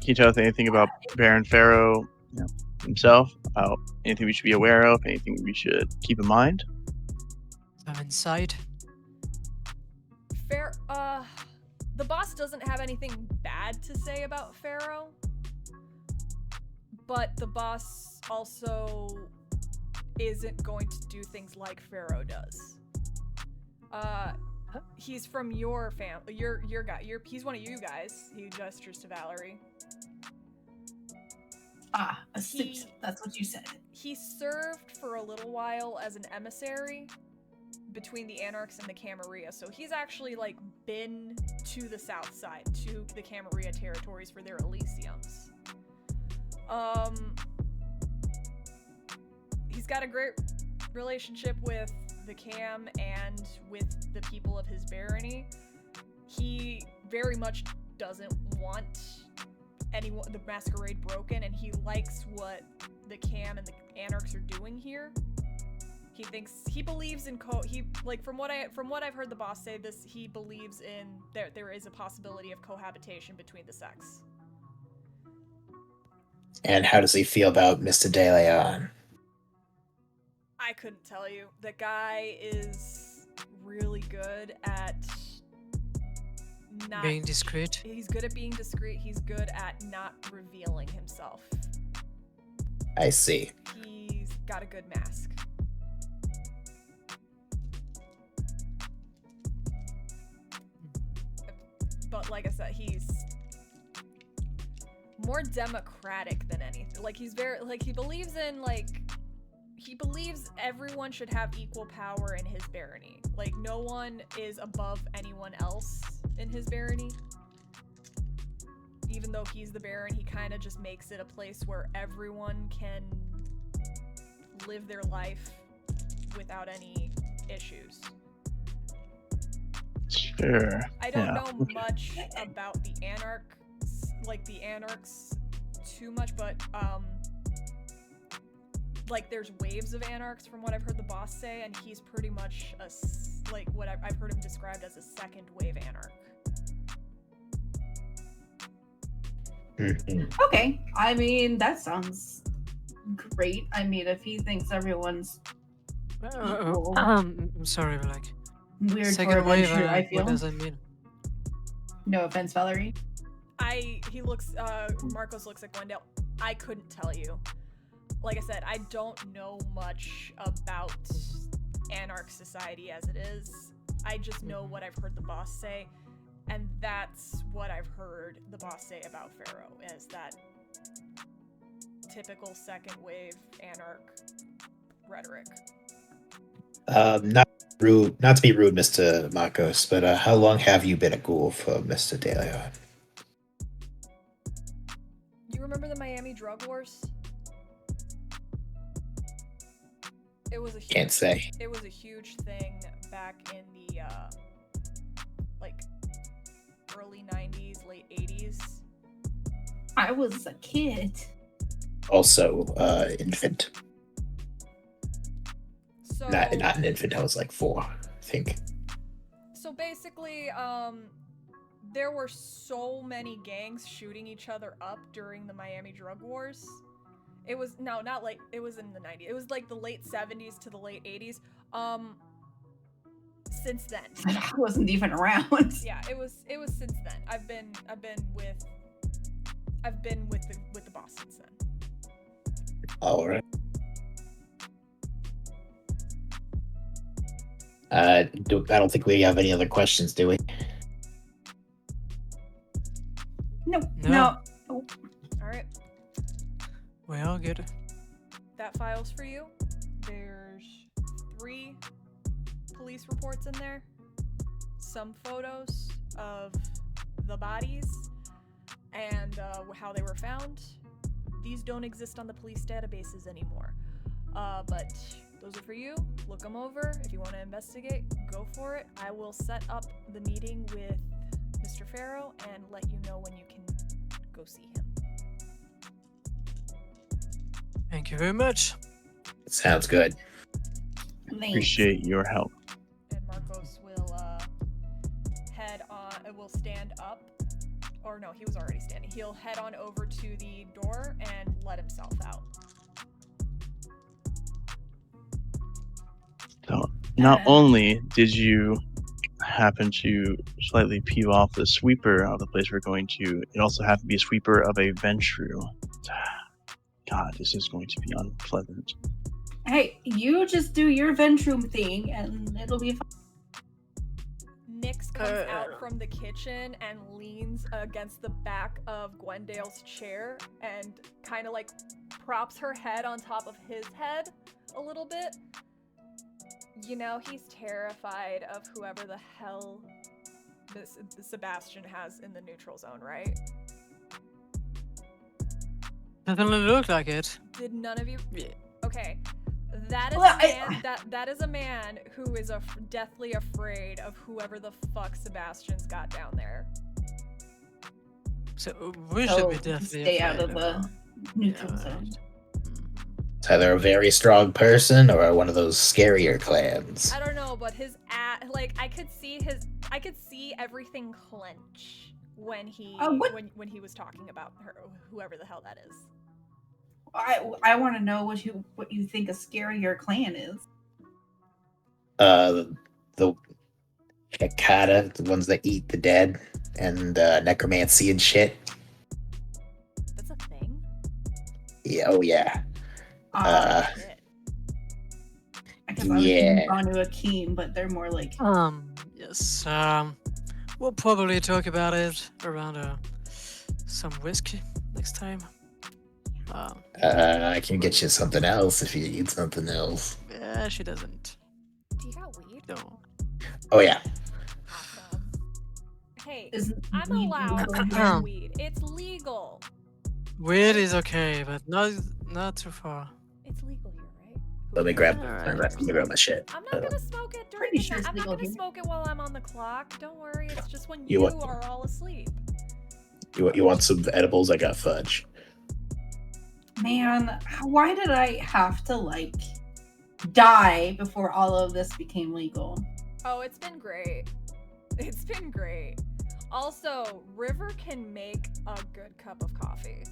Can you tell us anything about Baron Pharaoh himself? About anything we should be aware of? Anything we should keep in mind? Some insight. The boss doesn't have anything bad to say about Pharaoh, but the boss also isn't going to do things like Pharaoh does. He's from your family. Your guy. He's one of you guys. He gestures to Valerie. Ah, a suit. That's what you said. He served for a little while as an emissary between the Anarchs and the Camarilla, so he's actually like been to the south side, to the Camarilla territories for their Elysiums. He's got a great relationship with the Cam and with the people of his barony. He very much doesn't want the Masquerade broken, and he likes what the Cam and the Anarchs are doing here. He believes in from what I've heard the boss say, he believes in there is a possibility of cohabitation between the sects. And how does he feel about Mr. De Leon? I couldn't tell you. The guy is really good at not Being discreet. He's good at being discreet. He's good at not revealing himself. I see. He's got a good mask. But like I said, he's more democratic than anything. Like he believes everyone should have equal power in his barony. Like no one is above anyone else in his barony. Even though he's the baron, he kind of just makes it a place where everyone can live their life without any issues. Sure. I don't know much about the Anarchs too much, but there's waves of Anarchs from what I've heard the boss say, and he's pretty much what I've heard him described as a second wave Anarch. Okay, I mean that sounds great. I mean, if he thinks everyone's equal, I'm sorry, but weird for second a wave. venture, I feel. What does that mean? No offense, Valerie. Marcos looks at Gwendale. I couldn't tell you. Like I said, I don't know much about Anarch society as it is. I just know what I've heard the boss say, and that's what I've heard the boss say about Pharaoh, is that typical second wave Anarch rhetoric. Not to be rude, Mr. Marcos, but how long have you been a ghoul for Mr. De Leon? You remember the Miami drug wars? Can't say. It was a huge thing back in the early 90s, late 80s. I was a kid. Also, infant. So Not an infant. I was like 4, I think. So basically, there were so many gangs shooting each other up during the Miami drug wars. It was it was in the 90s. It was like the late 70s to the late 80s. Since then. I wasn't even around. Yeah, it was since then. I've been with the boss since then. All right. I don't think we have any other questions, do we? No. All right. Well, good. That file's for you. There's 3 police reports in there, some photos of the bodies, and how they were found. These don't exist on the police databases anymore. But those are for you. Look them over. If you want to investigate, go for it. I will set up the meeting with Mr. Farrow and let you know when you can go see him. Thank you very much. Sounds good. Thanks. Appreciate your help. And Marcos will will stand up. Or no, he was already standing. He'll head on over to the door and let himself out. So, not only did you happen to slightly peeve off the sweeper of the place we're going to, it also happened to be a sweeper of a bench room. God, this is going to be unpleasant. Hey, you just do your Ventrum thing and it'll be fine. Nyx comes out from the kitchen and leans against the back of Gwendale's chair and kind of like props her head on top of his head a little bit. You know, he's terrified of whoever the hell this Sebastian has in the neutral zone, right? Doesn't look like it. Did none of you? Yeah. Okay. That is Well, a man, that is a man who is deathly afraid of whoever the fuck Sebastian's got down there. So we So should be definitely stay out of afraid the neutral Yeah, zone. It's either a very strong person or one of those scarier clans. I don't know, but his like I could see everything clench when he What? when he was talking about her, whoever the hell that is. I want to know what you think a scarier clan is. The Hekata, the ones that eat the dead, and necromancy and shit. That's a thing? Yeah, oh yeah. Shit. I guess I was thinking Banu Akeem, but they're more like Yes. We'll probably talk about it around some whiskey next time. I can get you something else if you need something else. Yeah, she doesn't. Do you got weed? No. Oh yeah. Awesome. Hey, isn't I'm weed allowed to legal? have weed. It's legal. Weed is okay, but not too far. It's legal here, right? Let me grab Alright. let me grab my shit. I'm not gonna smoke it during Pretty the sure night. it's I'm not legal gonna here. smoke it while I'm on the clock. Don't worry. It's just when You you want- are all asleep. You want some edibles? I got fudge. Man, why did I have to like die before all of this became legal? Oh, it's been great. It's been great. Also, River can make a good cup of coffee.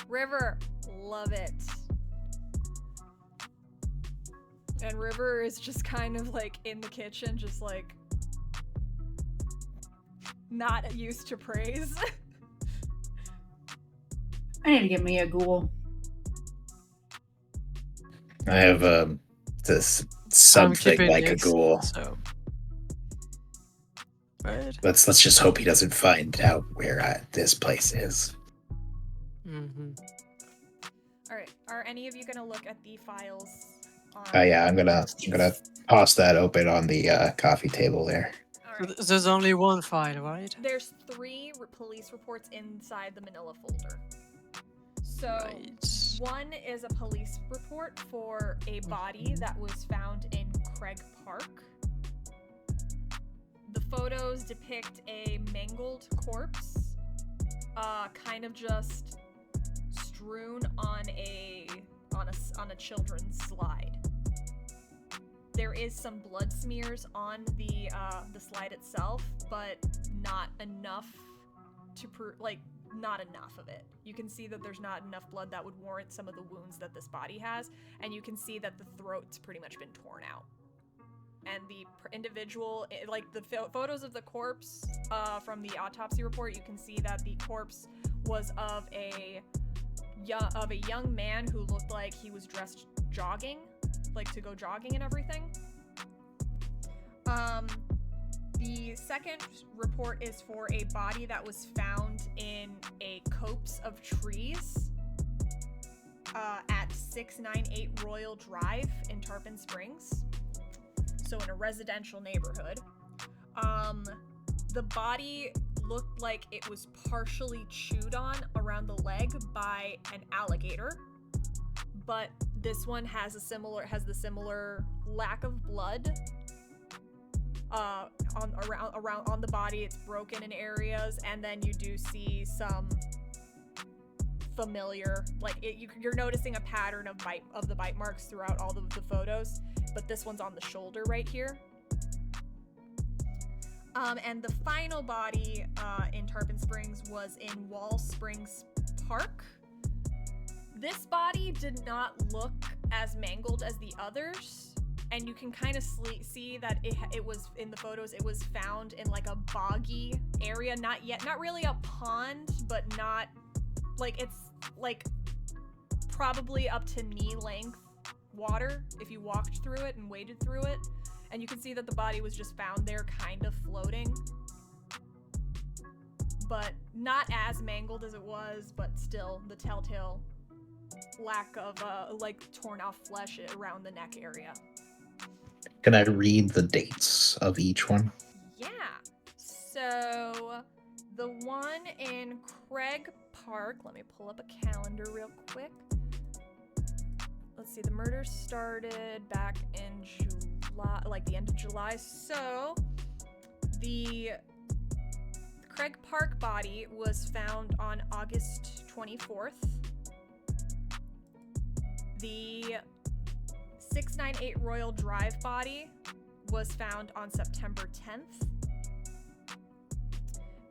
River, love it. And River is just kind of like in the kitchen, just like not used to praise. I need to get me a ghoul. I have this I'm something keeping like a Nyx, ghoul. So. Right. Let's just hope he doesn't find out where this place is. Mm-hmm. All right, are any of you gonna look at the files? Yeah, I'm gonna toss that open on the coffee table there. All right. There's only one file, right? There's 3 police reports inside the manila folder. So Right. one is a police report for a body that was found in Craig Park. The photos depict a mangled corpse, kind of just strewn on a children's slide. There is some blood smears on the slide itself, but not enough to not enough of it. You can see that there's not enough blood that would warrant some of the wounds that this body has, and you can see that the throat's pretty much been torn out. And the individual, like the photos of the corpse from the autopsy report, you can see that the corpse was of a young man who looked like he was dressed jogging, like to go jogging and everything. The second report is for a body that was found in a copse of trees at 698 Royal Drive in Tarpon Springs. so in a residential neighborhood. The body looked like it was partially chewed on around the leg by an alligator, but this one has the similar lack of blood on the body. It's broken in areas, and then you do see some familiar, you're noticing a pattern of the bite marks throughout all of the photos, but this one's on the shoulder right here. And the final body in Tarpon Springs was in Wall Springs Park. This body did not look as mangled as the others, and you can kind of see that it was in the photos. It was found in like a boggy area, not really a pond, but not like it's like probably up to knee length water if you walked through it and waded through it. And you can see that the body was just found there kind of floating. But not as mangled as it was, but still the telltale lack of torn off flesh around the neck area. Can I read the dates of each one? Yeah. So the one in Craig Park, let me pull up a calendar real quick. Let's see, the murder started back in July, like the end of July. So the Craig Park body was found on August 24th. The 698 Royal Drive body was found on September 10th.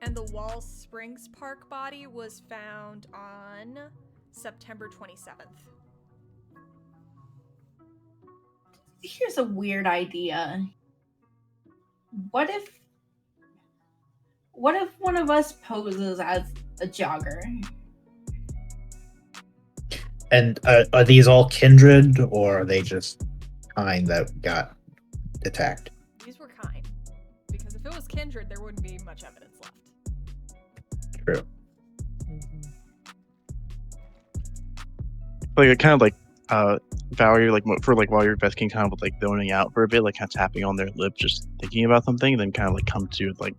And the Wall Springs Park body was found on September 27th. Here's a weird idea. What if one of us poses as a jogger? And are these all kindred, or are they just kind that got attacked? These were kind. Because if it was kindred, there wouldn't be much evidence left. True. Like it kind of like Valerie, like for like while you're investing, kind of like zoning out for a bit, like kind of tapping on their lip, just thinking about something, and then kind of like come to like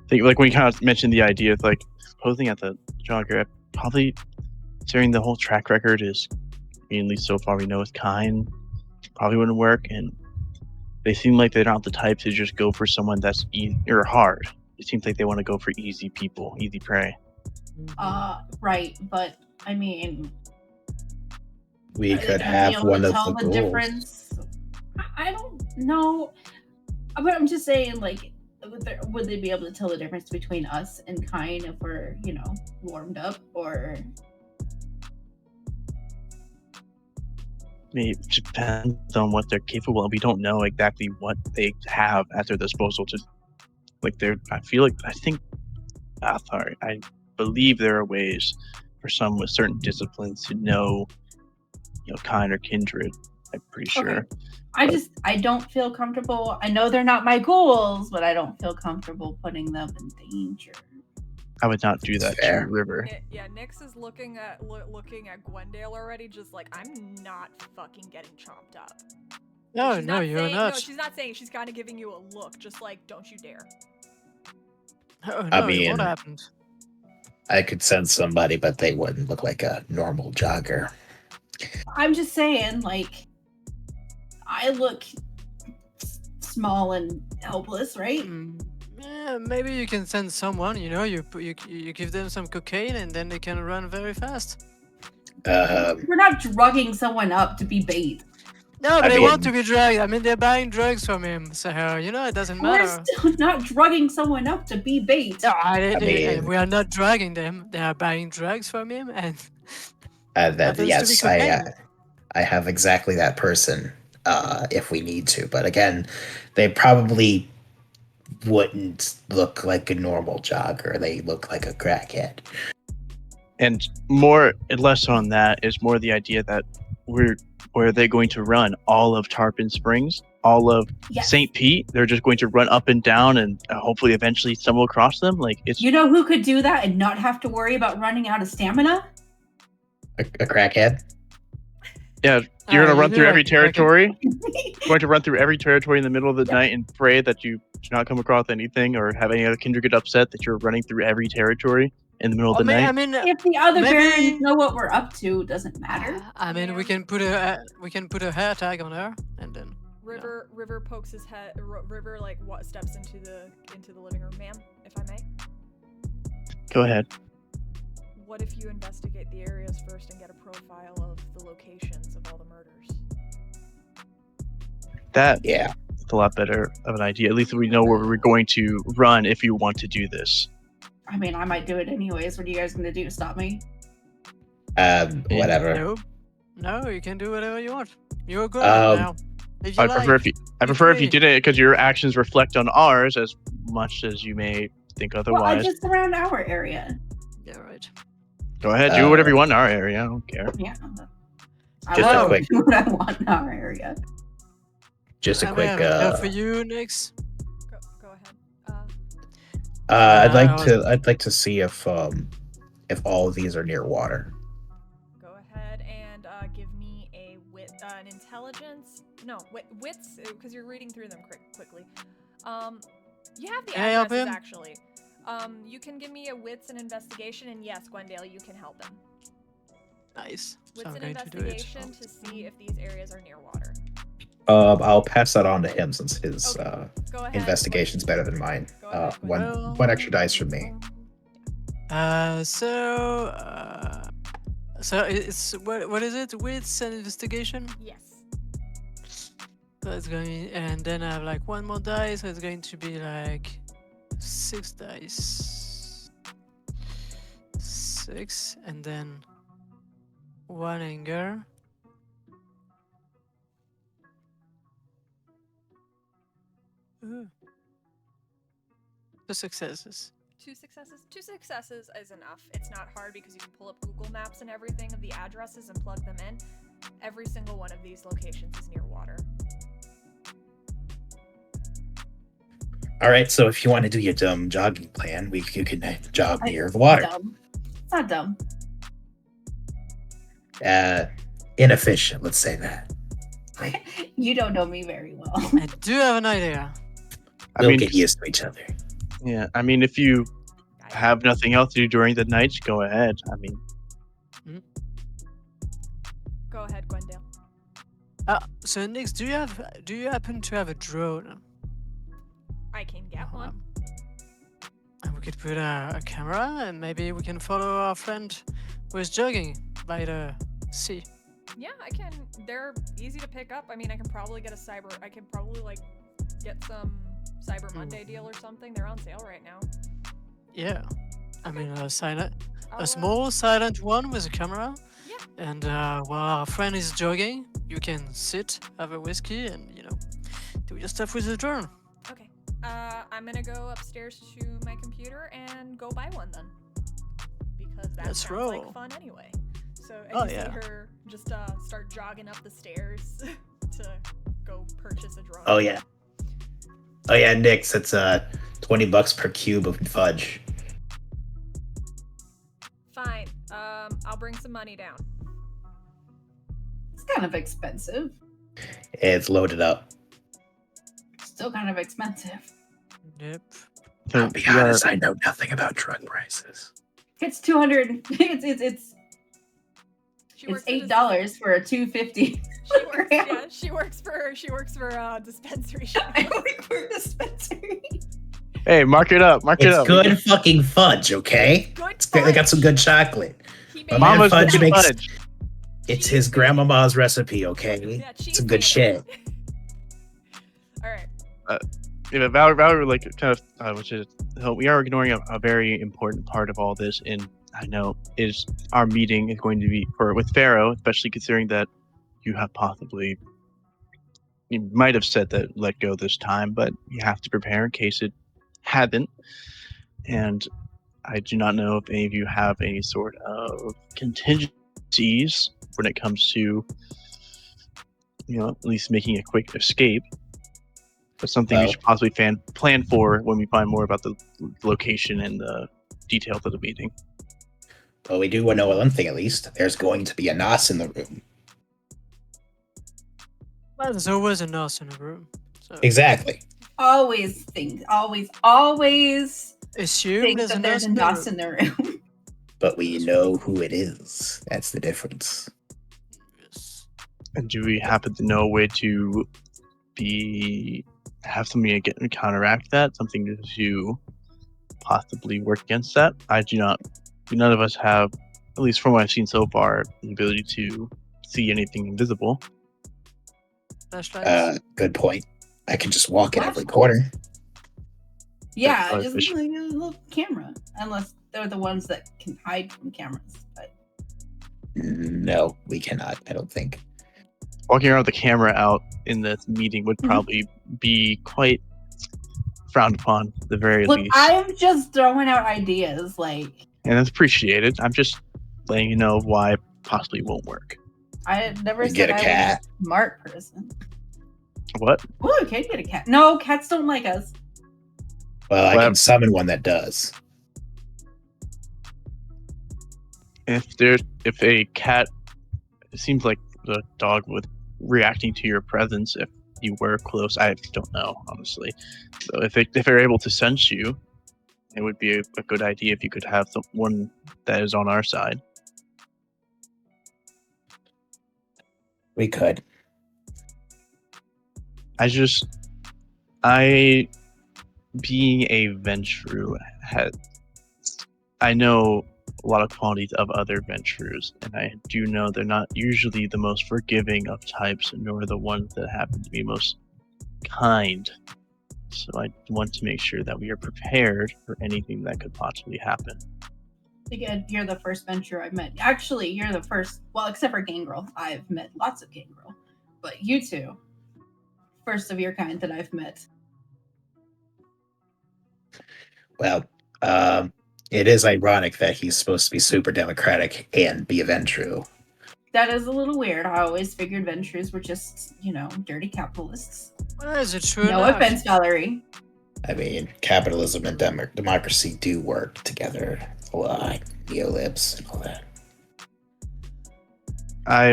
think like when you kind of mentioned the idea of like posing at the jogger, probably considering the whole track record is, at least so far we know, is kind, probably wouldn't work, and they seem like they're not the type to just go for someone that's easy or hard. It seems like they want to go for easy people, easy prey. Right, but I mean, We could have one of the goals. Difference? I don't know, but I'm just saying, like, would they be able to tell the difference between us and kind if we're, warmed up, or? It depends on what they're capable of. We don't know exactly what they have at their disposal to, like, I believe there are ways for some with certain disciplines to know, kind or kindred. I'm pretty sure. Okay. I don't feel comfortable. I know they're not my goals, but I don't feel comfortable putting them in danger. I would not do that to River. Yeah, Nyx is looking at Gwendale already, just like, I'm not fucking getting chomped up. No, She's no, you're saying, not. No, she's not saying. She's kind of giving you a look, just like, don't you dare. Oh, no, I mean, what happened? I could send somebody, but they wouldn't look like a normal jogger. I'm just saying, like, I look small and helpless, right? Yeah, maybe you can send someone. You give them some cocaine, and then they can run very fast. We're not drugging someone up to be bait. No, they want to be drugged. I mean, they're buying drugs from him, so it doesn't matter. We're still not drugging someone up to be bait. No, we are not drugging them. They are buying drugs from him, and yes, I have exactly that person if we need to. But again, they probably wouldn't look like a normal jogger. They look like a crackhead. And less on that is more the idea that where are they going to run? All of Tarpon Springs? All of St. Pete? They're just going to run up and down and hopefully eventually stumble across them? Like, it's... You know who could do that and not have to worry about running out of stamina? A crackhead? Yeah, you're gonna you run do through every like- territory. Going to run through every territory in the middle of the night and pray that you do not come across anything or have any other kindred get upset that you're running through every territory in the middle of the night. I mean, If the other Maybe- barons know what we're up to, it doesn't matter. I mean, we Ma'am. can put a hair tag on her, and then River pokes his head. River like what steps into the living room, ma'am, if I may. Go ahead. What if you investigate the areas first and get a profile of the locations of all the murders? That's Yeah. a lot better of an idea. At least we know where we're going to run if you want to do this. I mean, I might do it anyways. What are you guys gonna do? Stop me? Whatever. No, you can do whatever you want. You're good Um, now. If you I like. prefer if you me. did it because your actions reflect on ours as much as you may think Well, otherwise. I just around our area. Yeah, right. Go ahead, do whatever you want in our area. I don't care. Yeah. Just a will quick- do what I want in our area. Just a I quick. have a job for you, Nix. Go ahead. I'd like to see if all of these are near water. Go ahead and give me an intelligence. No, wits, because you're reading through them quickly. You have the Can I help addresses him? actually. You can give me a wits and investigation, and yes, Gwendale, you can help him. Nice. So Wits I'm and going to do it. investigation to see if these areas are near water. I'll pass that on to him since his Okay. Go ahead. investigation's better than mine. Go ahead, One extra dice from me. So it's what is it? Wits and investigation. Yes. So it's going, and then I have like one more die, so it's going to be like 6 dice. 6, and then 1 anger. Ooh. 2 successes. 2 successes. 2 successes is enough. It's not hard because you can pull up Google Maps and everything of the addresses and plug them in. Every single one of these locations is near water. All right, so if you want to do your dumb jogging plan, you can jog I- near the water. Dumb. It's not dumb. Inefficient, let's say that. You don't know me very well. I do have an idea. We'll get used to each other. Yeah, I mean, if you have nothing else to do during the night, go ahead. I mean, Go ahead, Gwendale. So Nix, do you happen to have a drone? I can get one. And we could put a camera, and maybe we can follow our friend who is jogging by the sea. Yeah, I can. They're easy to pick up. I mean, I can probably get I can probably like get some Cyber Monday deal or something. They're on sale right now. Yeah, I mean I'll, a small silent one with a camera. Yeah. And while our friend is jogging, you can sit, have a whiskey, and do your stuff with the drone. Okay. I'm gonna go upstairs to my computer and go buy one then, because that Let's sounds roll. like fun anyway. So Oh, and you yeah. see her just start jogging up the stairs to go purchase a drone. Oh yeah, Nix, it's $20 per cube of fudge. Fine. I'll bring some money down. It's kind of expensive. It's loaded up. Still kind of expensive. Yep. so I'll be you are- honest, I know nothing about drug prices. It's 200. It's She works for $8 for a 250. She works. Yeah, she works for a dispensary. I work for a dispensary. Hey, mark it up. Mark it It's up. good fucking fudge, okay? Good. They got some good chocolate. He My made man Mama's Fudge good makes- fudge. It's his grandmama's recipe, okay? Yeah, cheese Some good made shit. it. All right. Yeah, Valerie, like, kind of, which is, so we are ignoring a very important part of all this, and I know is our meeting is going to be with Pharaoh, especially considering that you have possibly, you might have said that let go this time, but you have to prepare in case it hadn't. And I do not know if any of you have any sort of contingencies when it comes to, at least making a quick escape. But something we Well- should possibly plan for when we find more about the location and the details of the meeting. Well, we do know one thing at least. There's going to be a Nos in the room. Well, there's always a nurse in a room. So Exactly. Always think assume think there's a that there's nurse a in the nurse room. in the room. But we know who it is. That's the difference. Yes. And do we happen to know a way to have something to counteract that? Something to possibly work against that? I do not. None of us have, at least from what I've seen so far, the ability to see anything invisible. Flashlights. Good point. I can just walk in every Flashlight. corner. Yeah, probably just efficient. like a little camera. Unless they're the ones that can hide from cameras. But No, we cannot. I don't think. Walking around with the camera out in this meeting would Mhm. probably be quite frowned upon, at the very look, least. I'm just throwing out ideas. Like, And that's appreciated. I'm just letting you know why it possibly won't work. I never We said get a I was cat. a smart person. What? Oh, okay, get a cat. No, cats don't like us. Well, I Well- can summon one that does. If a cat, it seems like the dog would reacting to your presence if you were close. I don't know, honestly. So if they're able to sense you, it would be a good idea if you could have someone that is on our side. We could. Being a Ventru, I know a lot of qualities of other Ventrus, and I do know they're not usually the most forgiving of types, nor the ones that happen to be most kind. So I want to make sure that we are prepared for anything that could possibly happen. Again, you're the first venture I've met. Actually, you're the first. Well, except for Gangrel, I've met lots of Gangrel, but you two, first of your kind that I've met. Well, it is ironic that he's supposed to be super democratic and be a Ventru. That is a little weird. I always figured Ventures were just, dirty capitalists. Well, is it true? No offense, Valerie. I mean, capitalism and democracy do work together a lot. Neolibs and all that.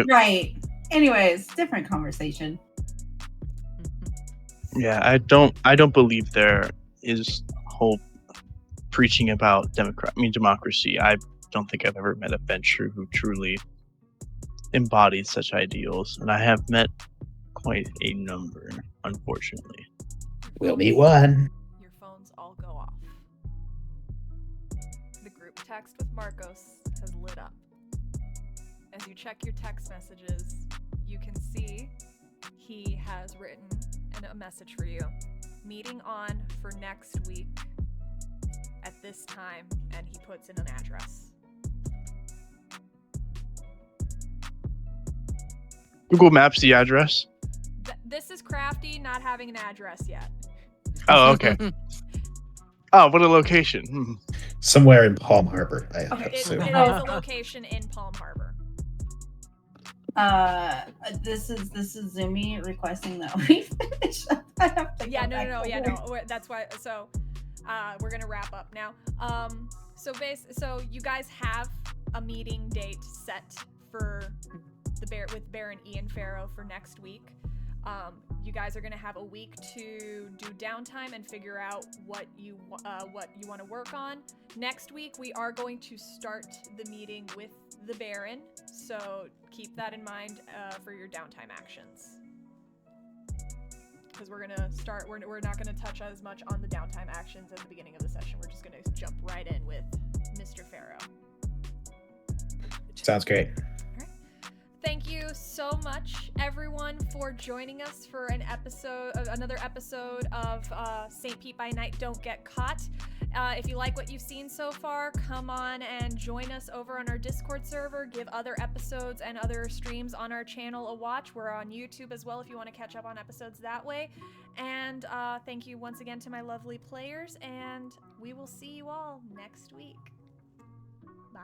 Right. Anyways, different conversation. Yeah, I don't believe there is whole preaching about democracy. I don't think I've ever met a Venture who truly embodies such ideals, and I have met quite a number, unfortunately. We'll meet one. Your phones all go off. The group text with Marcos has lit up. As you check your text messages, you can see he has written a message for you. Meeting on for next week at this time, and he puts in an address. Google Maps the address. This is Crafty not having an address yet. Oh, okay. Oh, what a location. Somewhere in Palm Harbor, I It is assume. a location in Palm Harbor. This is Zumi requesting that we finish up. I have to Yeah, go back no. to Yeah, work. no. That's why. So, we're gonna wrap up now. So you guys have a meeting date set for with Baron Ian Farrow for next week. You guys are gonna have a week to do downtime and figure out what you want to work on. Next week we are going to start the meeting with the Baron, so keep that in mind for your downtime actions. Because we're gonna start. We're not gonna touch as much on the downtime actions at the beginning of the session. We're just gonna jump right in with Mr. Farrow. Sounds great. Thank you so much, everyone, for joining us for another episode of St. Pete by Night Don't Get Caught. If you like what you've seen so far, come on and join us over on our Discord server. Give other episodes and other streams on our channel a watch. We're on YouTube as well if you want to catch up on episodes that way. And thank you once again to my lovely players, and we will see you all next week. Bye.